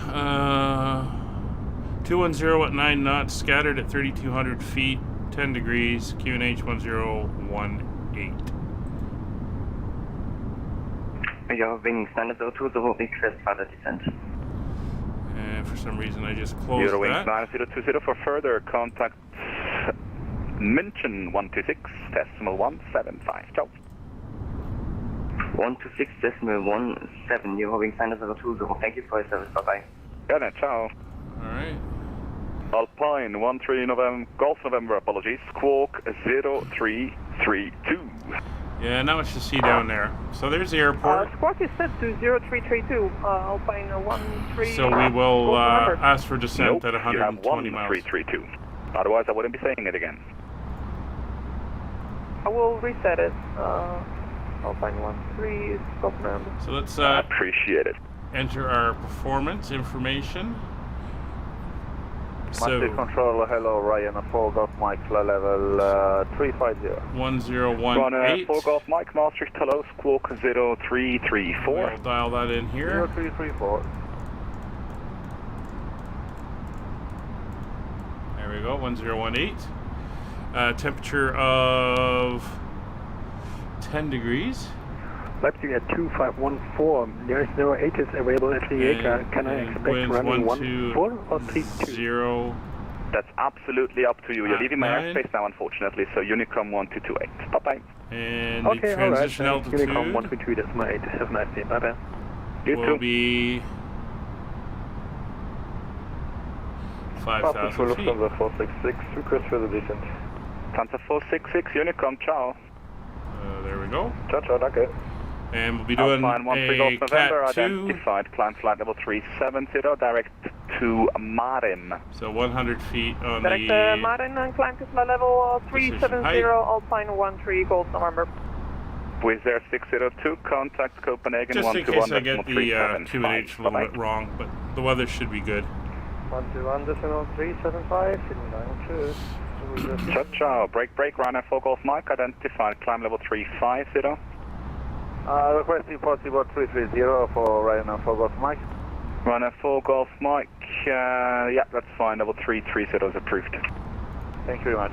S1: 210 at 9 knots, scattered at 3,200 feet, 10 degrees, QNH 1018.
S12: Your wing standard 020, request further descent.
S1: And for some reason I just closed
S8: Euro
S1: that.
S8: wings 9020 for further contact München 126.175. Ciao.
S12: 126.17, Euro wing standard 020. Thank you for your service. Bye bye.
S8: Yeah, then, ciao.
S1: Alright.
S8: Alpine 13 November, Golf November, apologies. Squawk 0332.
S1: Yeah, not much to see down there. So there's the airport.
S11: Squawk is set to 0332, Alpine 13.
S1: So we will ask for descent at
S8: You
S1: 120
S8: have
S1: miles.
S8: 1332. Otherwise, I wouldn't be saying it again.
S11: I will reset it. Alpine 13, Golf November.
S1: So let's
S8: appreciate it.
S1: Enter our performance information.
S3: Master Control, hello, Ryan, 4 Golf Mike, level 350.
S1: 1018.
S8: Run 4 Golf Mike, Maastricht, hello, Squawk 0334.
S1: We'll dial that in here.
S3: 0334.
S1: There we go, 1018. Temperature of 10 degrees.
S3: Leipzig at 2514. Nearest 08 is available at the Can I expect running 14 or 32?
S1: 0.
S8: That's absolutely up to you. You're leaving my airspace now, unfortunately, so Unicom 1228. Bye-bye.
S1: And
S3: okay,
S1: the transition altitude
S3: Unicom 122, that's my 8. Have a nice day. Bye-bye.
S1: will be 5,000 feet.
S3: Lufthansa 466, request for the descent.
S8: Lufthansa 466, Unicom, ciao.
S1: There we go.
S3: Ciao, ciao, danke.
S1: And we'll be doing
S8: Alpine 13 Golf
S1: a
S8: November,
S1: Cat 2.
S8: identified, climb flight level 370, direct to Marin.
S1: So 100 feet on
S11: Direct
S1: the...
S11: Marin and climb to flight level 370, Alpine 13, Golf November.
S8: Wizz Air 602, contact Copenhagen
S1: Just in case I get the
S8: 121.375.
S1: QNH a little bit wrong, but the weather should be good.
S3: 121.375,
S8: Ciao, ciao. Break, Ryanair 4 Golf Mike, identified, climb level 350.
S3: Requesting 40.330 for Ryanair 4 Golf Mike.
S8: Ryanair 4 Golf Mike, yeah, that's fine, level 330 is approved.
S3: Thank you very much.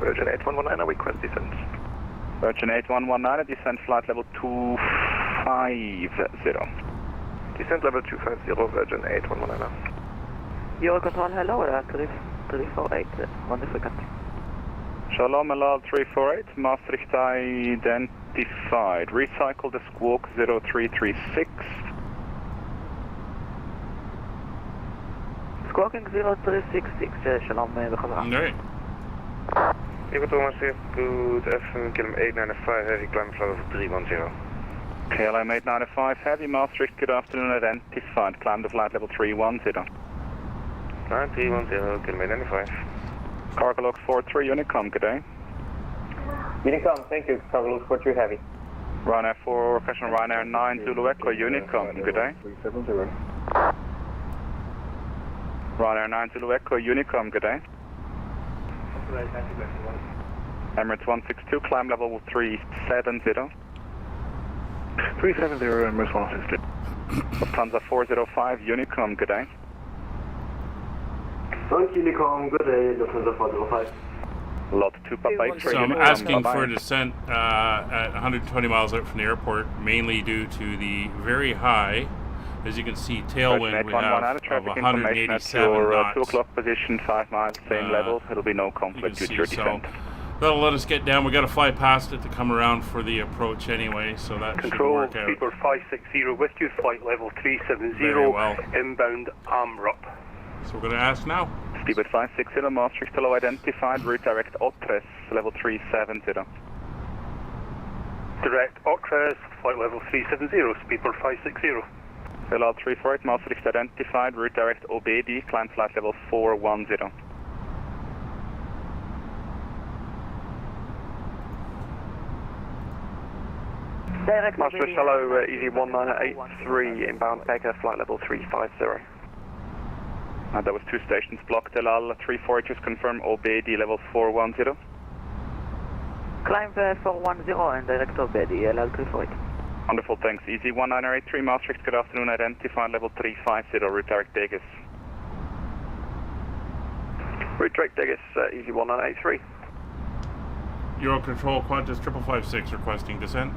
S4: Virgin 8119, request descent.
S8: Virgin 8119, descent flight level 250.
S4: Descent level 250, Virgin 8119.
S12: Eurocontrol, hello, 348, wonderful country.
S8: Shalom, Elal 348, Maastricht identified. Recycle the Squawk 0336.
S12: Squawking 0366, Shalom, we gaan aan.
S1: Alright.
S4: Thomas here, good afternoon, KLM 895, heavy climb flight level 310.
S8: KLM 895, heavy Maastricht, good afternoon, identified. Climb to flight level 310.
S4: 310, KLM 895.
S8: Cargo log 43, Unicom, good day.
S3: Unicom, thank you. Cargo log 43 heavy.
S8: Ryanair 4, question Ryanair 9, Zulu Echo, Unicom, good day.
S3: 370.
S8: Ryanair 9, Zulu Echo, Unicom, good day. Emirates 162, climb level 370.
S3: 370, Emirates 162.
S8: Lufthansa 405, Unicom, good day.
S3: Unicom, good day, Lufthansa 405.
S8: Lot 2 Papa.
S1: So I'm asking for descent at 120 miles out from the airport, mainly due to the very high, as you can see, tailwind we have of 187 knots.
S8: 2 o'clock position, 5 miles, same level. It'll be no conflict due to your descent.
S1: That'll let us get down. We got to fly past it to come around for the approach anyway, so that should work out.
S10: Control, 560 with you, flight level 370,
S1: Very well.
S10: inbound AMRUP.
S1: So we're going to ask now.
S8: Speedbird 560, Maastricht, hello, identified, route direct Otres, level 370.
S10: Direct Otres, flight level 370, Speedbird 560.
S8: Hello, 348, Maastricht, identified, route direct Obedi, climb flight level 410.
S9: Master Shallow, Easy 1983, inbound Baker, flight level 350.
S8: That was 2 stations blocked. LL 34, just confirm OBD level 410.
S13: Climb 410 and direct OBD, LL 34.
S8: Wonderful, thanks. Easy 1983, Maastricht, good afternoon. Identify level 350, redirect Vegas.
S9: Redirect Vegas, Easy 1983.
S1: Euro Control, Qantas 5556 requesting descent.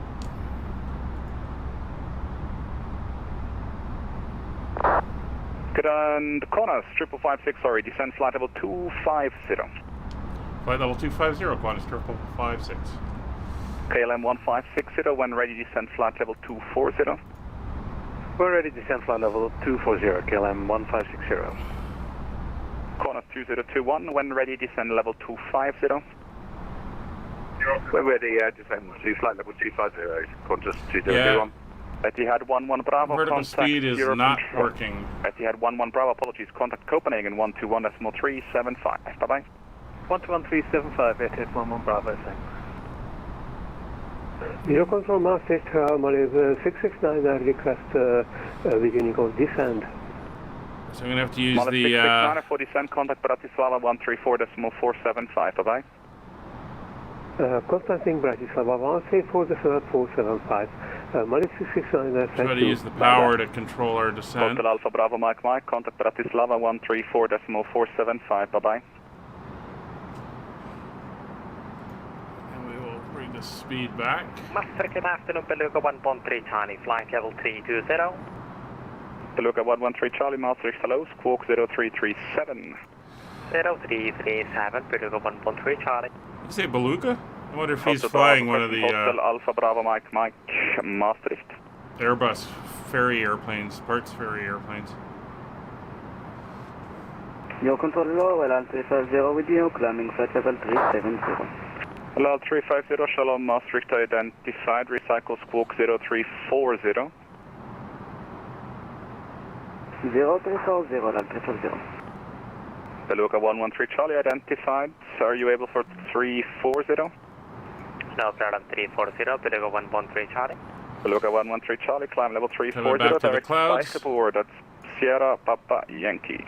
S8: Good on the Qantas 5556, sorry, descend flight level 250.
S1: Flight level 250, Qantas 5556.
S8: KLM 1560, when ready descend flight level 240.
S3: We're ready descend flight level 240, KLM 1560.
S8: Qantas 2021, when ready descend level 250.
S4: We're ready, descend to flight level 250, Qantas 2021.
S8: Etihad 11 Bravo,
S1: vertical speed is
S8: Euro
S1: not
S8: Control.
S1: working.
S8: Etihad 11 Bravo, apologies, contact Copenhagen 121.375, bye-bye.
S3: 121.375, Etihad 11 Bravo, thanks.
S14: Euro Control Maastricht, Malibu 669, I request beginning of descend.
S1: So I'm going to have to use
S8: Malibu
S1: the...
S8: 669 for descent, contact Bratislava 134.475, bye-bye.
S14: Contacting Bratislava 134.475. Malibu 669, thank
S1: try to
S14: you.
S1: use the power to control our descent.
S8: Hotel Alpha Bravo Mike Mike, contact Bratislava 134.475, bye-bye.
S1: And we will bring the speed back.
S15: Master, good afternoon, Beluga 113 Charlie, flight level 320.
S8: Beluga 113 Charlie, Maastricht, hello, Squawk 0337.
S15: 0337, Beluga 113 Charlie.
S1: You say Beluga? I wonder if he's
S8: Hotel
S1: flying
S8: Bravo,
S1: one of the
S8: Hotel Alpha Bravo Mike Mike, Maastricht.
S1: Airbus ferry airplanes, parts ferry airplanes.
S12: Your control low, LL 350 with you, climbing flight level 370.
S8: LL 350, Shalom Maastricht identified, recycle Squawk 0340.
S12: 0340, LL 340.
S8: Beluga 113 Charlie identified, are you able for 340?
S15: No problem, 340, Beluga 113 Charlie.
S8: Beluga 113 Charlie, climb level 340,
S1: back to the
S8: direct
S1: clouds.
S8: flight aboard, that's Sierra Papa Yankee.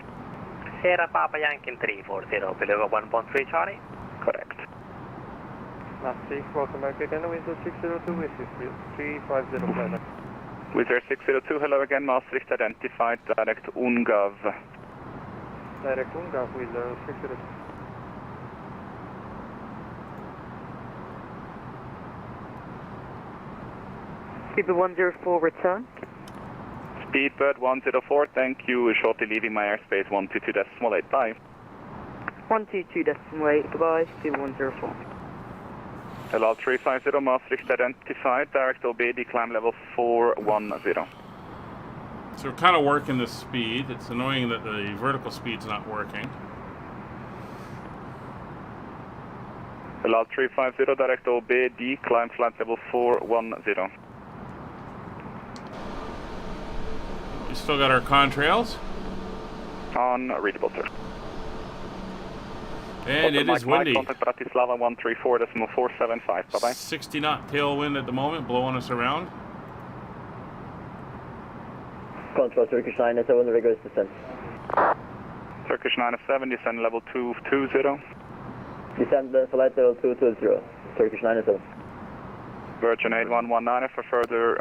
S15: Sierra Papa Yankee 340, Beluga 113 Charlie.
S8: Correct.
S9: Maastricht, welcome back again, Windsor 602, this is 350 flight.
S8: Wizard 602, hello again, Maastricht identified, direct UNGAV.
S9: Direct Ungav with 602.
S13: Speedbird 104, return.
S8: Speedbird 104, thank you, shortly leaving my airspace 122.8, bye.
S13: 122.8, bye-bye, Speedbird 104.
S8: LL 350, Maastricht identified, direct OBD, climb level 410.
S1: So we're kind of working the speed. It's annoying that the vertical speed's not working.
S8: LL 350, direct OBD, climb flight level 410.
S1: We still got our contrails.
S8: On readable, sir.
S1: And it is windy.
S8: Contact Bratislava 134.475, bye-bye.
S1: 60 knot tailwind at the moment, blowing us around.
S16: Control Turkish 907, rigorous descent.
S8: Turkish 907, descend level 220.
S16: Descend flight level 220, Turkish 907.
S8: Virgin 8119 for further,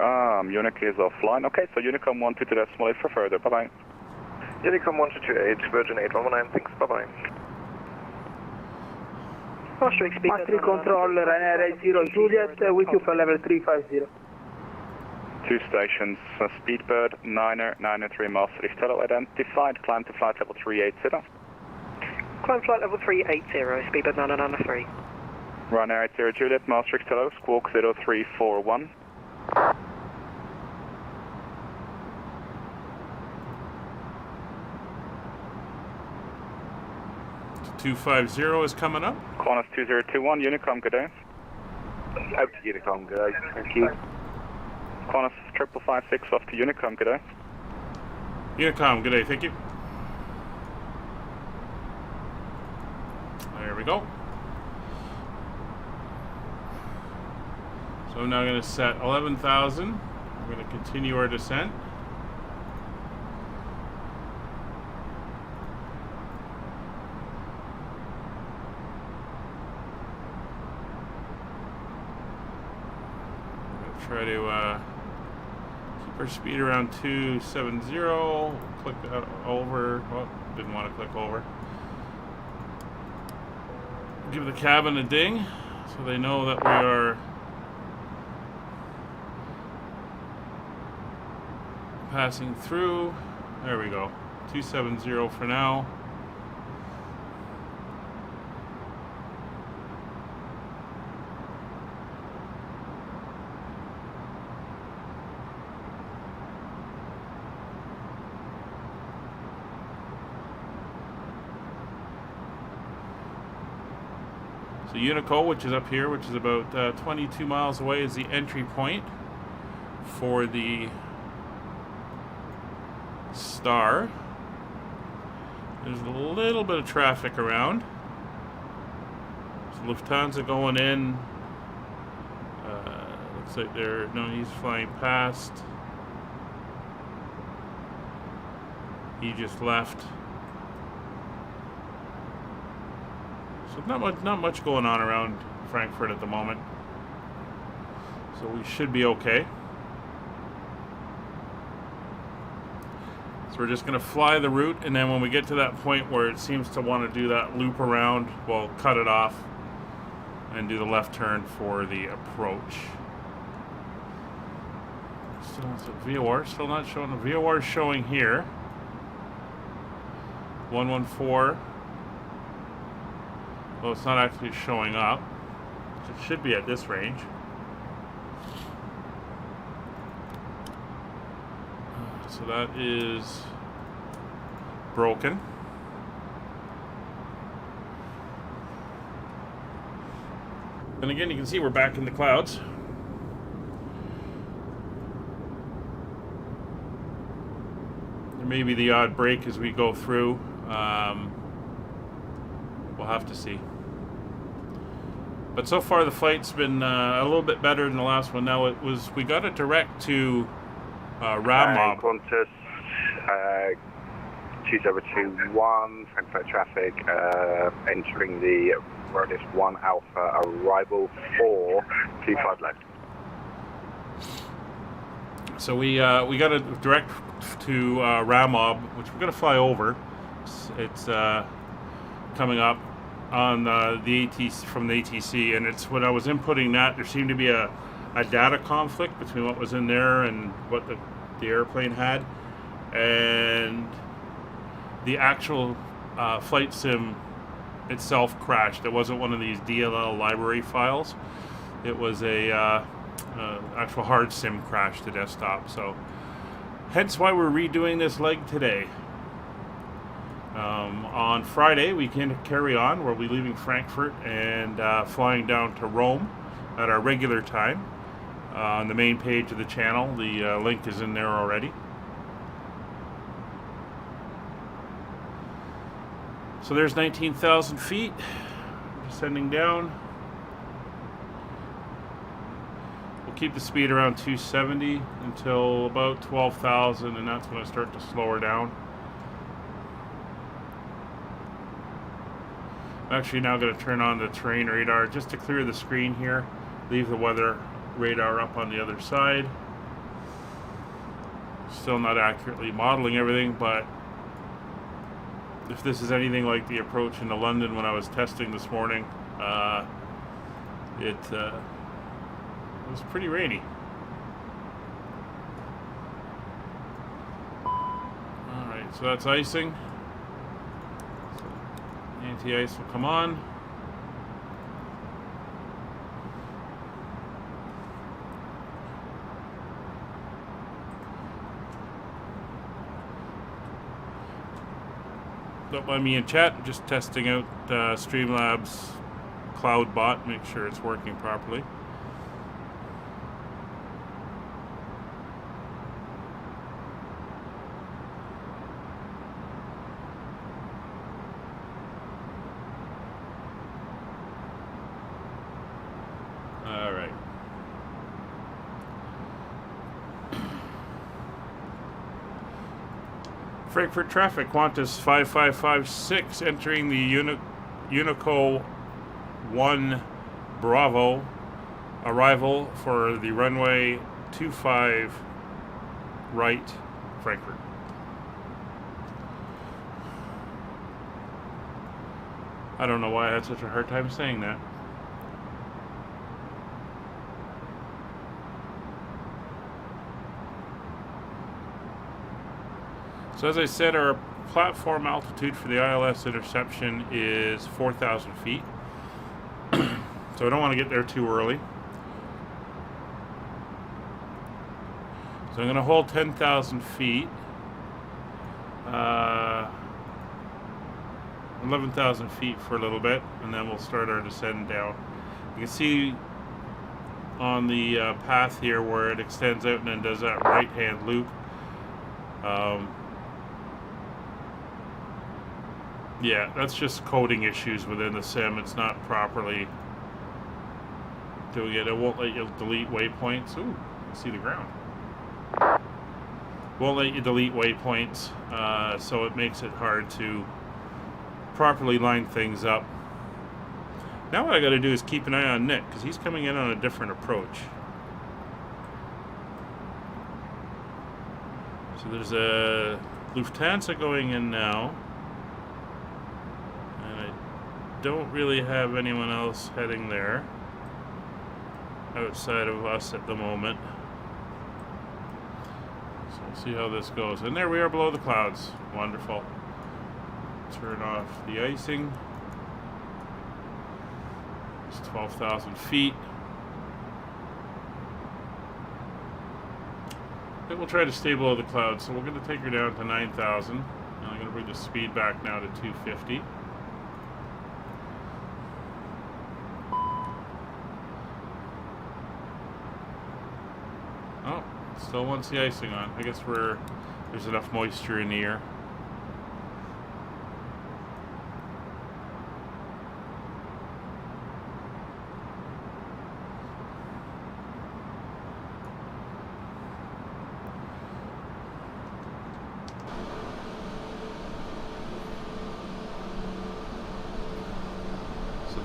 S8: Unic is offline. Okay, so Unicom 122.8 for further, bye-bye.
S9: Unicom 1228, Virgin 8119, thanks, bye-bye.
S11: Maastricht Control, Ryanair 80 Juliet, with you for level 350.
S8: 2 stations, Speedbird, 903 Maastricht, hello, identified, climb to flight level 380.
S11: Climb flight level 380, Speedbird 993.
S8: Ryanair 80 Juliet, Maastricht, hello, Squawk 0341.
S1: .250 is coming up.
S8: Qantas 2021, Unicom, good day.
S4: Out to Unicom, good day, thank you.
S8: Qantas 5556 off to Unicom, good day.
S1: Unicom, good day, thank you. There we go. So I'm now going to set 11,000. We're going to continue our descent. Try to keep our speed around 270. Click that over. Oh, didn't want to click over. Give the cabin a ding so they know that we are passing through. There we go. 270 for now. So Unico, which is up here, which is about 22 miles away, is the entry point for the Star. There's a little bit of traffic around. So Lufthansa going in. Looks like he's flying past. He just left. So not much going on around Frankfurt at the moment. So we should be okay. So we're just going to fly the route, and then when we get to that point where it seems to want to do that loop around, we'll cut it off and do the left turn for the approach. Still has a VOR, still not showing. The VOR is showing here. 114. Well, it's not actually showing up. It should be at this range. So that is broken. And again, you can see we're back in the clouds. There may be the odd break as we go through. We'll have to see. But so far the flight's been a little bit better than the last one. Now we got it direct to Ramob.
S4: Qantas 2021, Frankfurt traffic, entering the radius 1 Alpha, arrival 425 left. So we got it direct to Ramob, which we're going to fly over. It's coming up on the ATC from the ATC, and it's when I was inputting that, there seemed to be a data conflict between what was in there and what the airplane had, and the actual flight sim itself crashed. It wasn't one of these DLL library files. It was a actual hard sim crash to desktop. So hence why we're redoing this leg today. On Friday we can carry on. We'll be leaving Frankfurt and flying down to Rome at our regular time. On the main page of the channel, the link is in there already. So there's 19,000 feet, descending down. We'll keep the speed around 270 until about 12,000, and that's when I start to slow her down. I'm actually now going to turn on the terrain radar just to clear the screen here, leave the weather radar up on the other side. Still not accurately modeling everything, but if this is anything like the approach into London when I was testing this morning, it was pretty rainy. Alright, so that's icing. So anti-ice will come on. Don't mind me in chat, just testing out Streamlabs CloudBot, make sure it's working properly. Alright. Frankfurt traffic, Qantas 5556 entering the Unico 1 Bravo. Arrival for the runway 25 right, Frankfurt. I don't know why I had such a hard time saying that. So as I said, our platform altitude for the ILS interception is 4,000 feet. So I don't want to get there too early. So I'm going to hold 10,000 feet. 11,000 feet for a little bit, and then we'll start our descent down. You can see on the path here where it extends out and then does that right-hand loop. Yeah, that's just coding issues within the sim. It's not properly doing it. It won't let you delete waypoints. Ooh, I see the ground. Won't let you delete waypoints, so it makes it hard to properly line things up. Now what I got to do is keep an eye on Nick, because he's coming in on a different approach. So there's a Lufthansa going in now, and I don't really have anyone else heading there outside of us at the moment. So we'll see how this goes. And there we are below the clouds. Wonderful. Turn off the icing. It's 12,000 feet. Then we'll try to stay below the clouds. So we're going to take her down to 9,000. And I'm going to bring the speed back now to 250. Oh, still wants the icing on. I guess there's enough moisture in the air.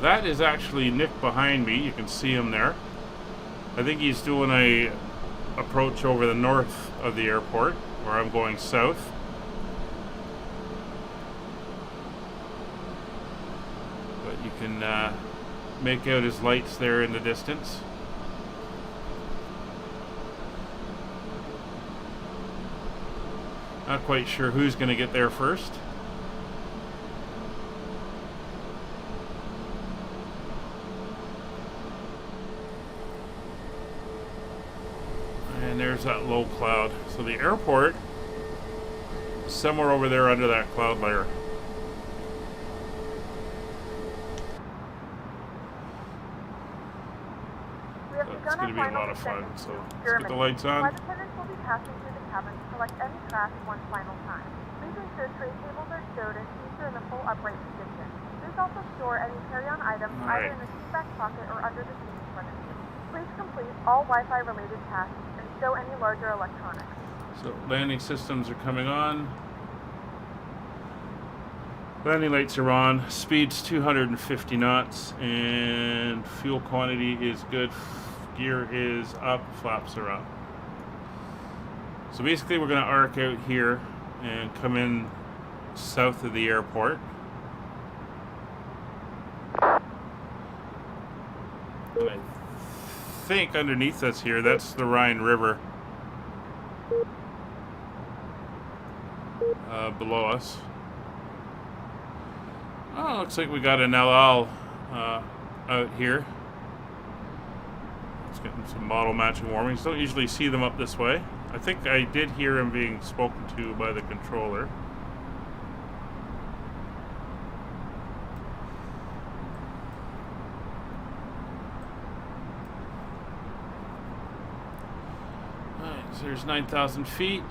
S4: That is actually Nick behind me. You can see him there. I think he's doing a approach over the north of the airport, where I'm going south. But you can make out his lights there in the distance. Not quite sure who's going to get there first. And there's that low cloud. So the airport is somewhere over there under that cloud layer. So it's going to be a lot of fun. So let's get the lights on.
S2: Flight attendants will be passing through the cabin to collect any trash one final time. Please ensure tray tables are stowed and seats are in a full upright position. Please also store any carry-on items either in the seat back pocket or under the seat in front of you. Please complete all Wi-Fi related tasks and stow any larger electronics.
S4: So landing systems are coming on. Landing lights are on. Speed's 250 knots and fuel quantity is good. Gear is up, flaps are up. So basically we're going to arc out here and come in south of the airport. And I think underneath us here, that's the Rhine River below us. Oh, looks like we got an LL out here. It's getting some model matching warnings. Don't usually see them up this way. I think I did hear him being spoken to by the controller. Alright, so there's 9,000 feet.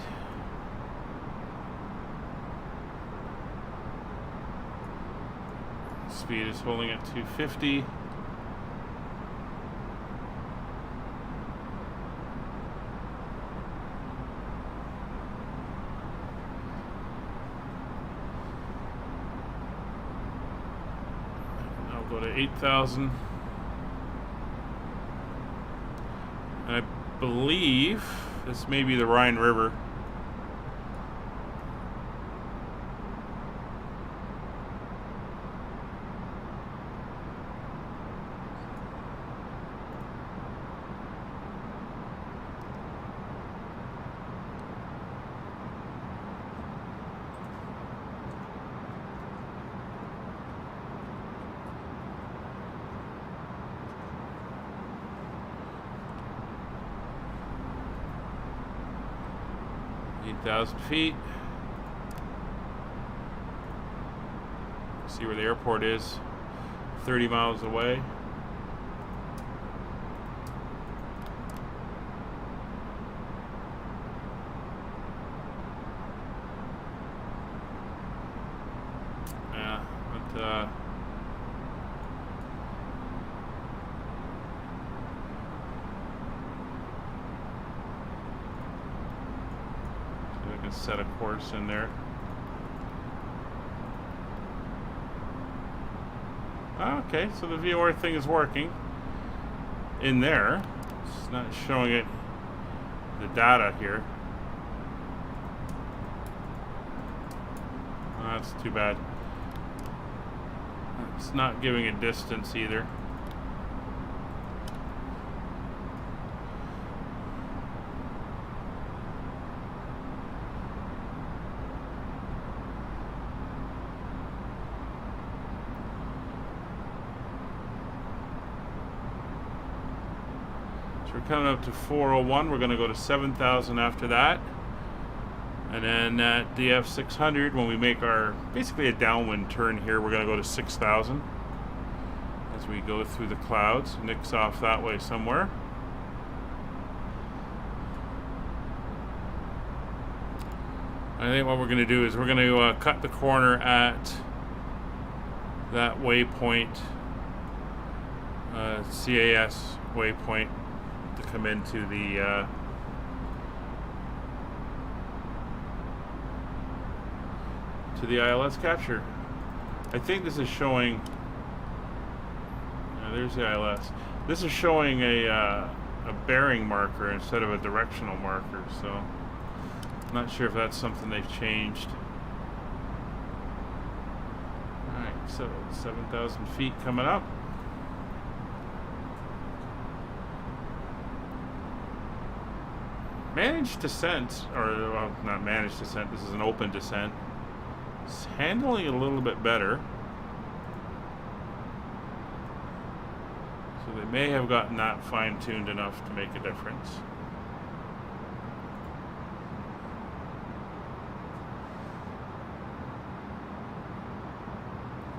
S4: Speed is holding at 250. go to 8,000. And I believe this may be the Rhine River. Feet. See where the airport is. 30 miles away. Yeah, but set a course in there. Okay, so the VOR thing is working in there. It's not showing it the data here. Oh, that's too bad. It's not giving it distance either. Coming up to 401, we're going to go to 7,000 after that, and then at DF 600, when we make our basically a downwind turn here, we're going to go to 6,000 as we go through the clouds. Nick's off that way somewhere. I think what we're going to do is we're going to cut the corner at that waypoint, CAS waypoint, to come into the ILS capture. I think this is showing. There's the ILS. This is showing a bearing marker instead of a directional marker. So I'm not sure if that's something they've changed. All right, so 7,000 feet coming up. Managed descent, or well, not managed descent, this is an open descent. It's handling a little bit better. So they may have gotten that fine-tuned enough to make a difference.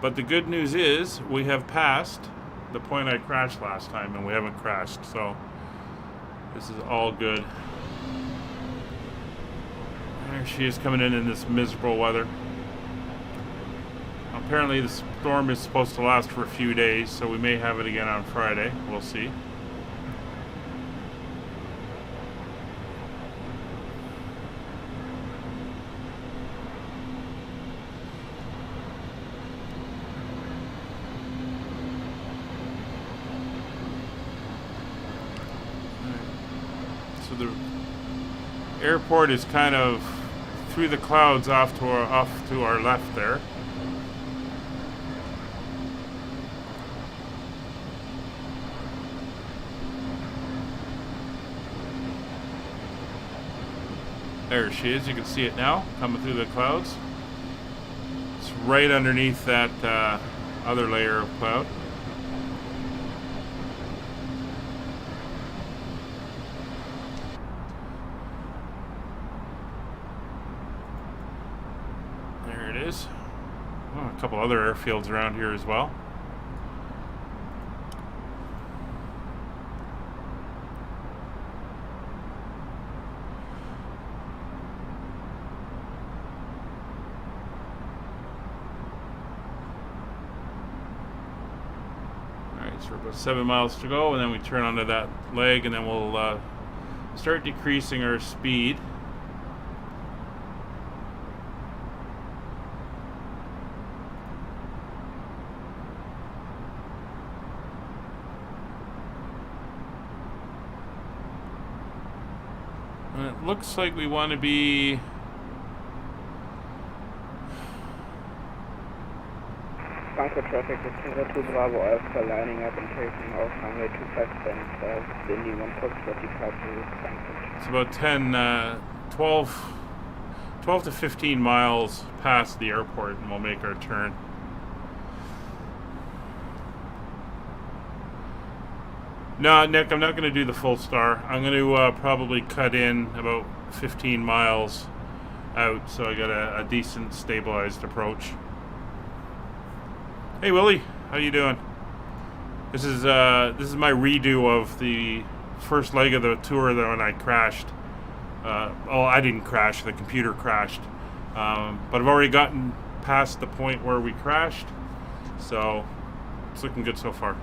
S4: But the good news is we have passed the point I crashed last time, and we haven't crashed, so this is all good. There she is coming in this miserable weather. Apparently the storm is supposed to last for a few days, so we may have it again on Friday. We'll see. So the airport is kind of through the clouds off to our left there. There she is. You can see it now coming through the clouds. It's right underneath that other layer of cloud. Oh, a couple other airfields around here as well. Alright, so we're about 7 miles to go, and then we turn onto that leg, and then we'll start decreasing our speed. looks like we want to be...
S17: Frankfurt traffic is Tango 2 Bravo Alpha lining up and taking off runway 25 south, Windy 1 Foxtrot departure with Frankfurt.
S4: It's about 12 to 15 miles past the airport, and we'll make our turn. No, Nick, I'm not going to do the full star. I'm going to probably cut in about 15 miles out, so I got a decent stabilized approach. Hey Willie, how you doing? This is my redo of the first leg of the tour that when I crashed. Well, I didn't crash, the computer crashed. But I've already gotten past the point where we crashed, so it's looking good so far.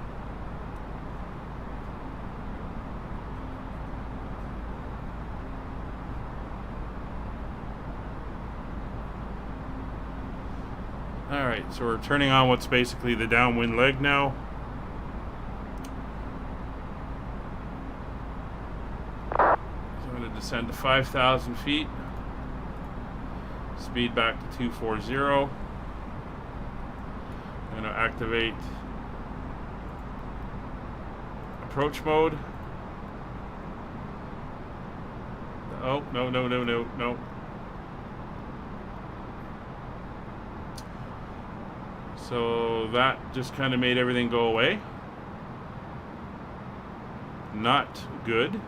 S4: Alright, so we're turning on what's basically the downwind leg now. So I'm going to descend to 5,000 feet. Speed back to 240. I'm going to activate approach mode. Oh, no. So that just kind of made everything go away. Not good.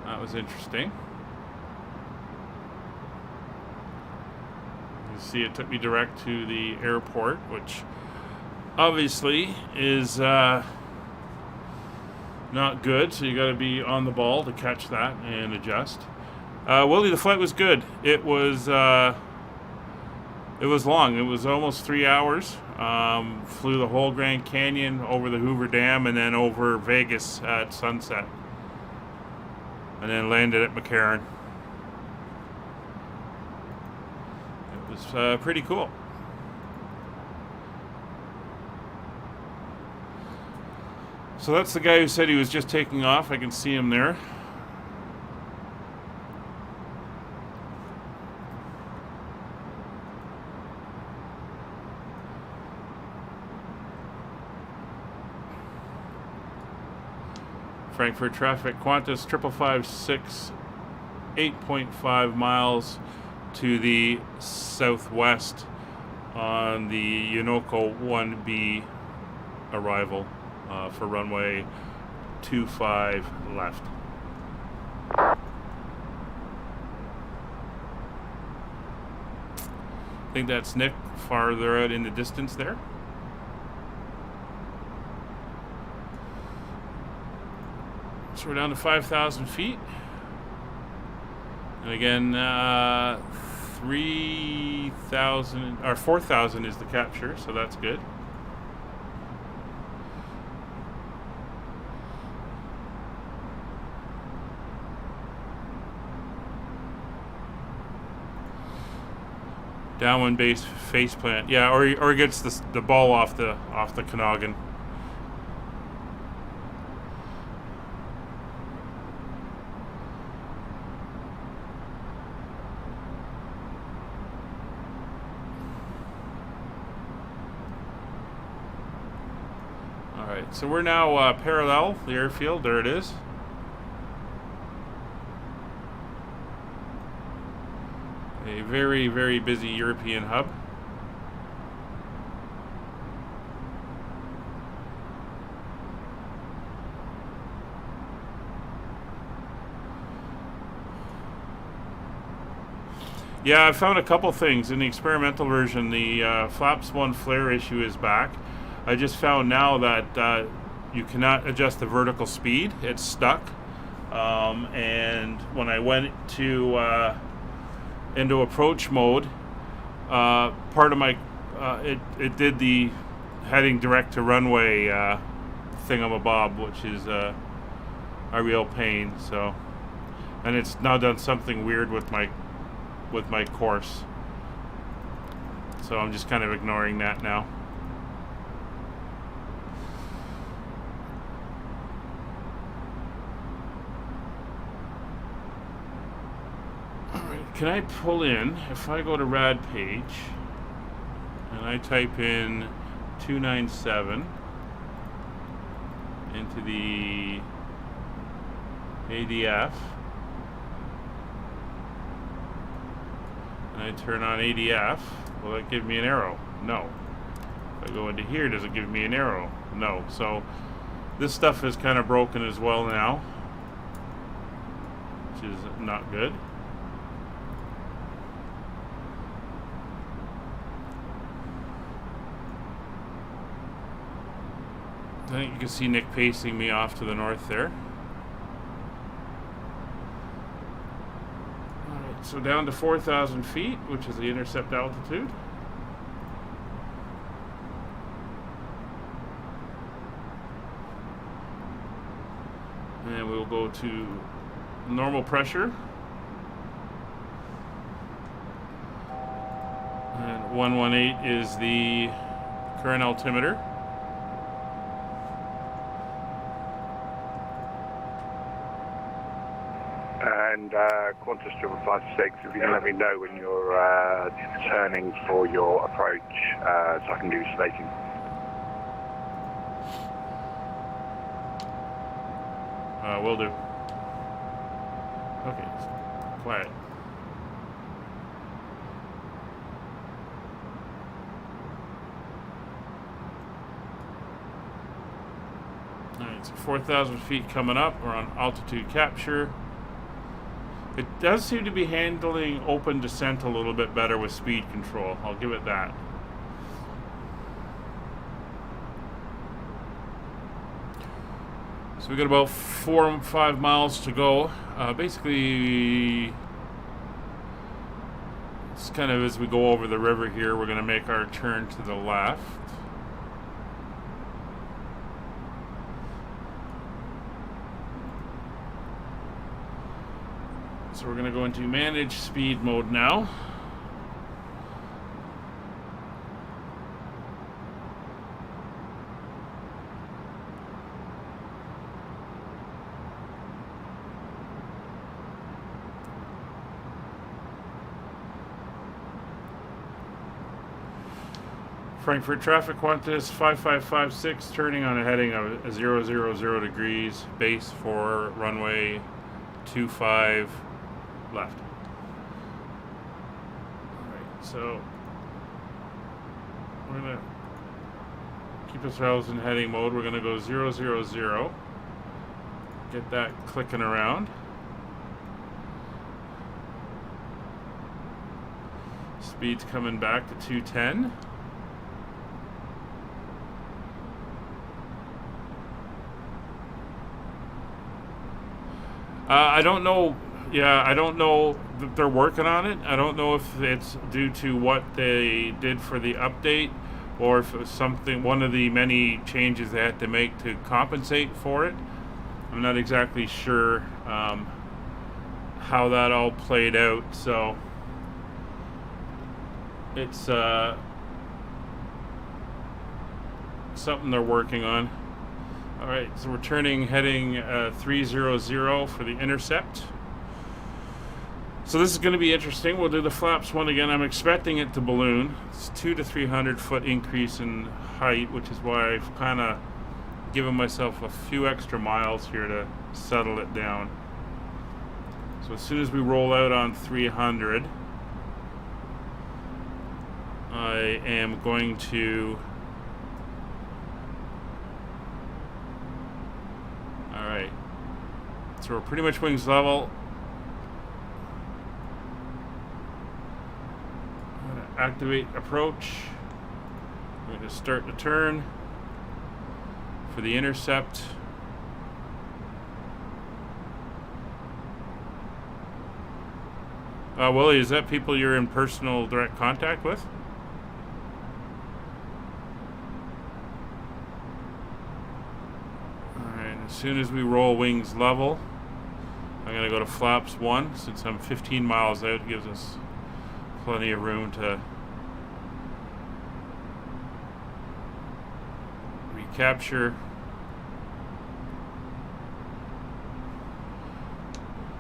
S4: That was interesting. You see it took me direct to the airport, which obviously is not good, so you got to be on the ball to catch that and adjust. Willie, the flight was good. It was long. It was almost 3 hours. Flew the whole Grand Canyon, over the Hoover Dam, and then over Vegas at sunset. And then landed at McCarran. It was pretty cool. So that's the guy who said he was just taking off. I can see him there. Frankfurt traffic, Qantas 5556, 8.5 miles to the southwest on the Unoko 1B arrival for runway 25 left. I think that's Nick farther out in the distance there. So we're down to 5,000 feet. And again, 3,000 or 4,000 is the capture, so that's good. Downwind base face plant, yeah, or he gets the ball off the Okanagan. So we're now parallel the airfield. There it is. A very, very busy European hub. Yeah, I found a couple things in the experimental version. The flaps 1 flare issue is back. I just found now that you cannot adjust the vertical speed. It's stuck. And when I went to into approach mode, part of my it did the heading direct to runway thingamabob, which is a real pain. So, and it's now done something weird with my course. So I'm just kind of ignoring that now. can I pull in, if I go to RAD page and I type in 297 into the ADF and I turn on ADF, will that give me an arrow? No. If I go into here, does it give me an arrow? No. So this stuff is kind of broken as well now, which is not good. I think you can see Nick pacing me off to the north there. Alright, so down to 4,000 feet, which is the intercept altitude. And we'll go to normal pressure. And 118 is the current altimeter.
S8: And Qantas 756, if you can let me know when you're turning for your approach, so I can do slating.
S4: Will do. Okay, quiet. Alright, so 4,000 feet coming up. We're on altitude capture. It does seem to be handling open descent a little bit better with speed control. I'll give it that. So we got about 4 or 5 miles to go. Basically, it's kind of as we go over the river here, we're going to make our turn to the left. So we're going to go into manage speed mode now. Frankfurt traffic, Qantas 5556, turning on a heading of 000 degrees, base for runway 25 left. Alright, so we're going to keep ourselves in heading mode. We're going to go 000, get that clicking around. Speed's coming back to 210. I don't know. Yeah, I don't know that they're working on it. I don't know if it's due to what they did for the update, or if it was something, one of the many changes they had to make to compensate for it. I'm not exactly sure how that all played out. So it's something they're working on. Alright, so we're turning heading 300 for the intercept. So this is going to be interesting. We'll do the flaps one again. I'm expecting it to balloon. It's 200 to 300 foot increase in height, which is why I've kind of given myself a few extra miles here to settle it down. So as soon as we roll out on 300, I am going to... Alright, so we're pretty much wings level. I'm going to activate approach. I'm going to start the turn for the intercept. Willie, is that people you're in personal direct contact with? As soon as we roll wings level, I'm going to go to flaps 1. Since I'm 15 miles out, it gives us plenty of room to recapture.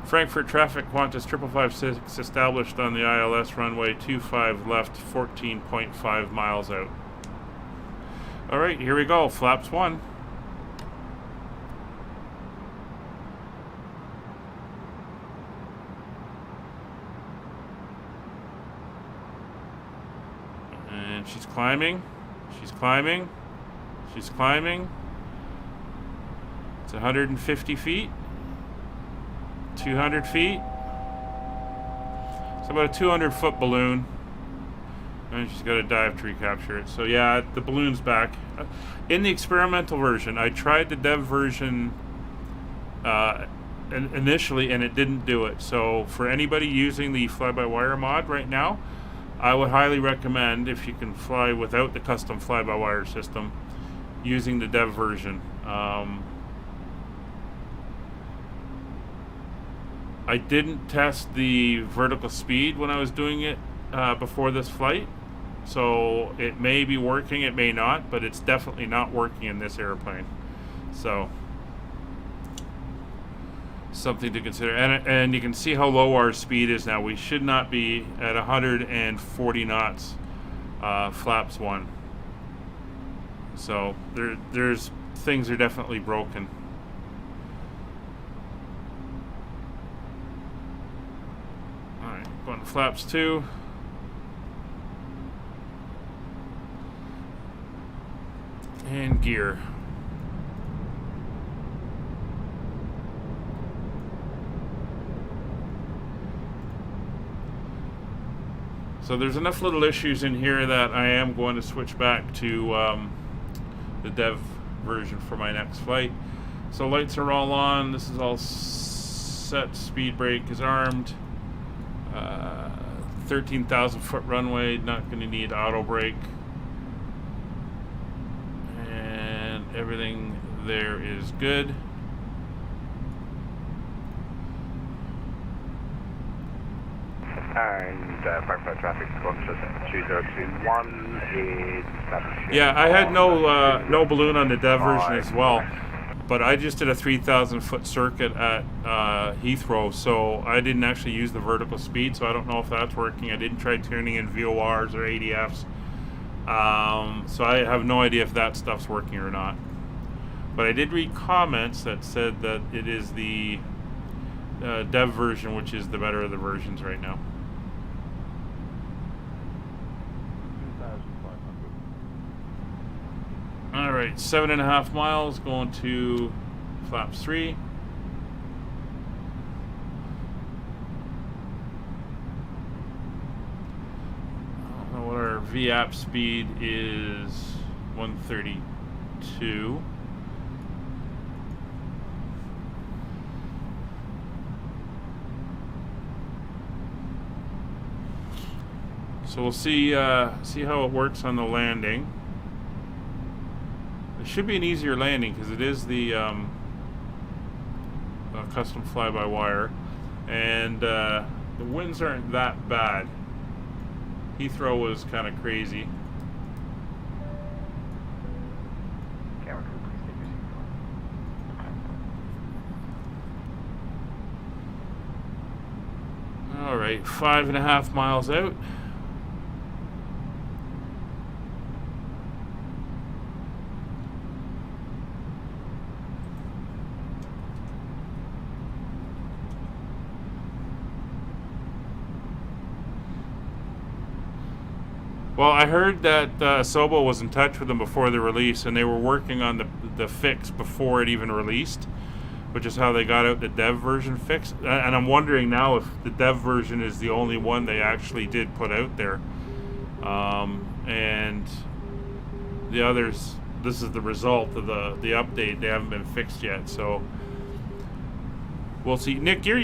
S4: Frankfurt traffic, Qantas 5556 established on the ILS runway 25 left, 14.5 miles out. Alright, here we go. Flaps 1. And she's climbing. She's climbing. She's climbing. It's 150 feet. 200 feet. It's about a 200-foot balloon. And she's got to dive to recapture it. So yeah, the balloon's back. In the experimental version, I tried the dev version initially, and it didn't do it. So for anybody using the fly-by-wire mod right now, I would highly recommend, if you can fly without the custom fly-by-wire system, using the dev version. I didn't test the vertical speed when I was doing it before this flight, so it may be working, it may not, but it's definitely not working in this airplane. So something to consider. And you can see how low our speed is now. We should not be at 140 knots, flaps 1. So there's things are definitely broken. Going to flaps 2. And gear. So there's enough little issues in here that I am going to switch back to the dev version for my next flight. So lights are all on. This is all set. Speed brake is armed. 13,000 foot runway, not going to need auto brake, and everything there is good.
S8: And Frankfurt traffic, Qantas 2021 is...
S4: Yeah, I had no balloon on the dev version as well. But I just did a 3,000 foot circuit at Heathrow, so I didn't actually use the vertical speed, so I don't know if that's working. I didn't try tuning in VORs or ADFs, so I have no idea if that stuff's working or not. But I did read comments that said that it is the dev version which is the better of the versions right now. Alright, 7.5 miles going to flaps 3. I don't know what our VAP speed is. 132. So we'll see how it works on the landing. It should be an easier landing because it is the custom fly-by-wire, and the winds aren't that bad. Heathrow was kind of crazy. All right, 5.5 miles out. Well, I heard that Sobo was in touch with them before the release, and they were working on the fix before it even released, which is how they got out the dev version fix. And I'm wondering now if the dev version is the only one they actually did put out there. And the others, this is the result of the update. They haven't been fixed yet, so we'll see. Nick, you're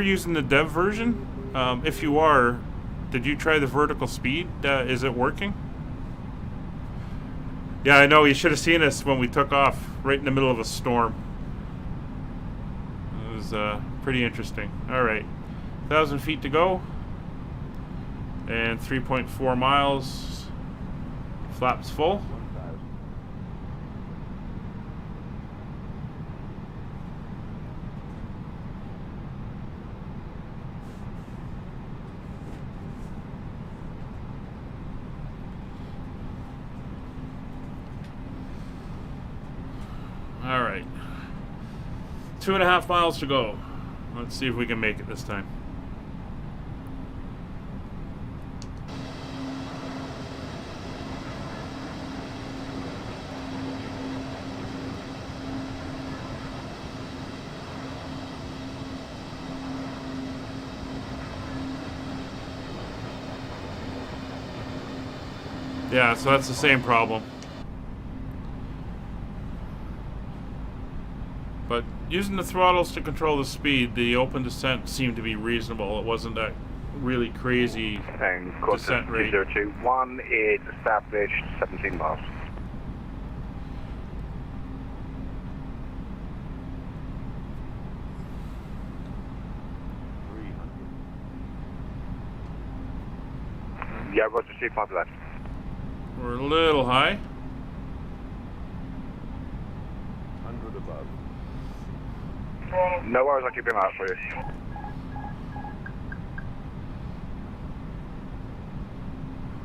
S4: using the dev version? If you are, did you try the vertical speed? Is it working? Yeah, I know. You should have seen us when we took off right in the middle of a storm. It was pretty interesting. All right, 1,000 feet to go, and 3.4 miles. Flaps full. 2.5 miles to go. Let's see if we can make it this time. Yeah, so that's the same problem. But using the throttles to control the speed, the open descent seemed to be reasonable. It wasn't that really crazy descent rate.
S18: 202.1 is established 17 miles. Yeah, Roger, 5 left.
S4: We're a little high.
S18: 100 above. No worries, I'll keep him out for you.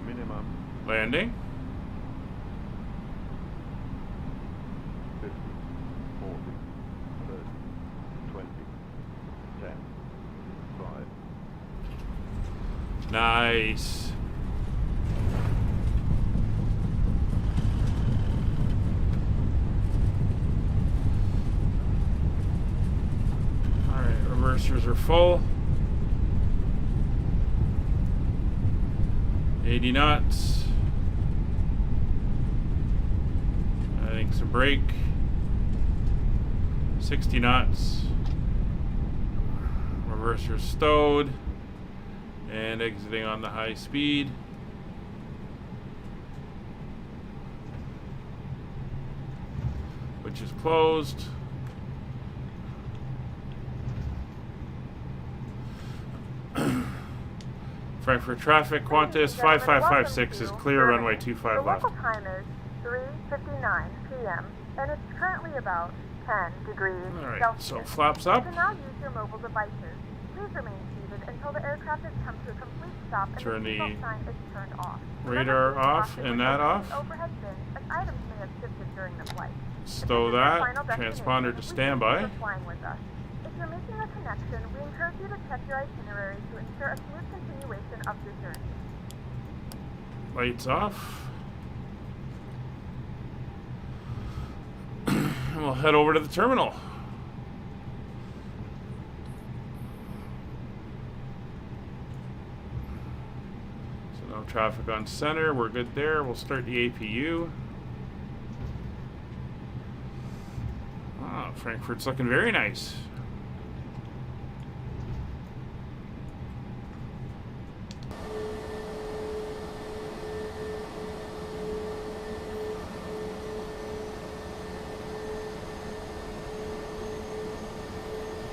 S19: Minimum.
S4: Landing.
S19: 50, 40, 30, 20, 10, 5.
S4: Nice. Reversers are full. 80 knots. Adding some brake. 60 knots. Reversers stowed. And exiting on the high speed. Which is closed. Frankfurt traffic, Qantas 5556 is clear, runway 25 left.
S2: The local time is 3:59 p.m. and it's currently about 10 degrees
S4: Alright,
S2: Celsius.
S4: so flaps up.
S2: You can now use your mobile devices. Please remain seated until the aircraft has come to a complete stop and
S4: Turn
S2: the
S4: the
S2: seatbelt sign is turned off.
S4: radar off and that off.
S2: Overhead bins, as items may have shifted during the flight.
S4: Stow that. Transponder to standby.
S2: Flying with us. If you're making a connection, we encourage you to check your itinerary to ensure a smooth continuation of your journey.
S4: Lights off. And we'll head over to the terminal. So no traffic on center. We're good there. We'll start the APU. Ah, Frankfurt's looking very nice.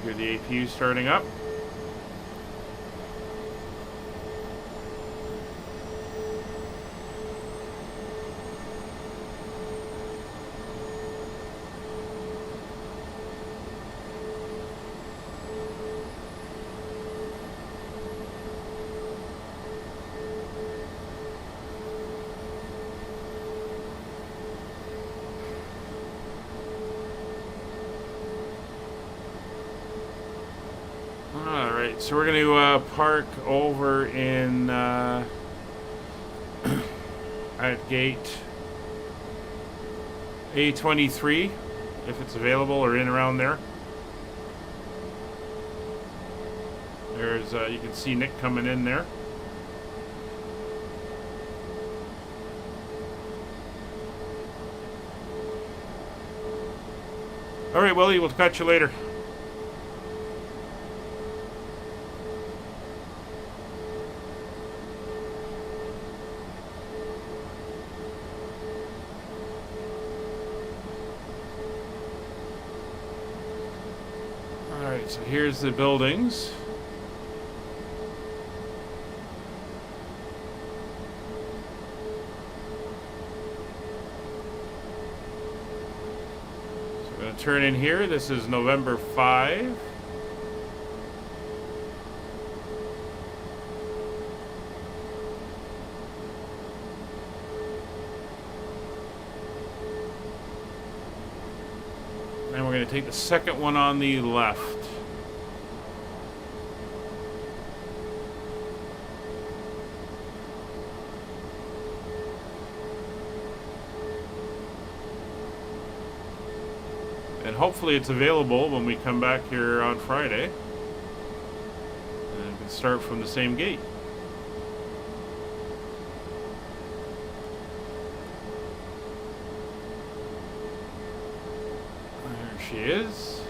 S4: Hear the APU starting up. Alright, so we're going to park over in at gate A23 if it's available or in around there. There's you can see Nick coming in there. Alright, Willie, we'll catch you later. So here's the buildings. So I'm going to turn in here. This is November 5. Then we're going going to take the second one on the left. And hopefully it's available when we come back here on Friday. And we can start from the same gate. There she is.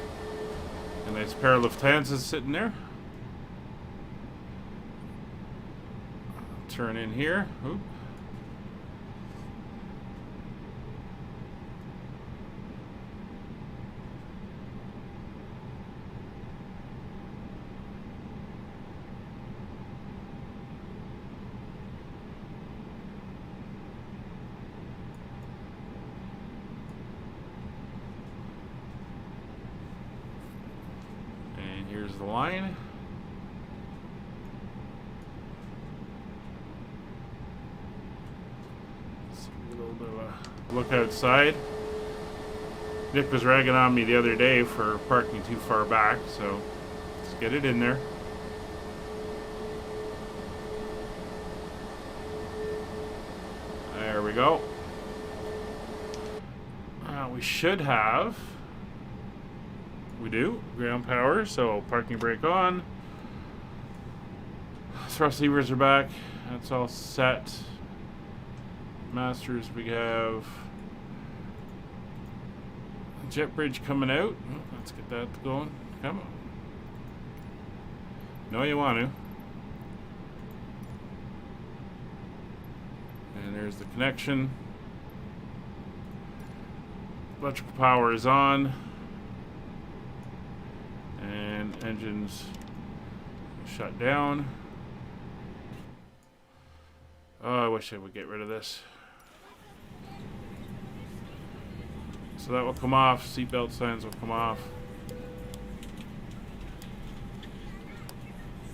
S4: A nice pair of Lufthansas sitting there. Turn in here. Oop. Here's the line. Let's get a little bit of a look outside. Nick was ragging on me the other day for parking too far back, so let's get it in there. There we go. We should have. We do. Ground power, so parking brake on. Thrust levers are back. That's all set. Masters, we have jet bridge coming out. Let's get that going. Come on. No, you want to. And there's the connection. Electrical power is on. And engines shut down. Oh, I wish I would get rid of this. So that will come off. Seatbelt signs will come off.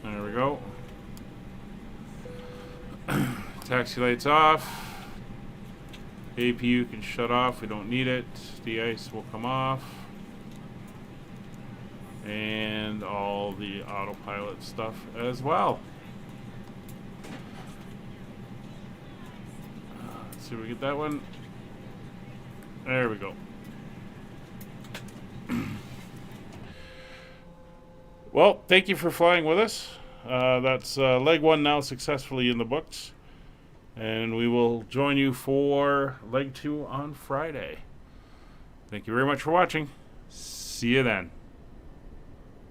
S4: There we go. Taxi lights off. APU can shut off. We don't need it. The ice will come off. And all the autopilot stuff as well. Let's see if we get that one. There we go. Well, thank you for flying with us. That's leg 1 now successfully in the books. And we will join you for leg 2 on Friday. Thank you very much for watching. See you then.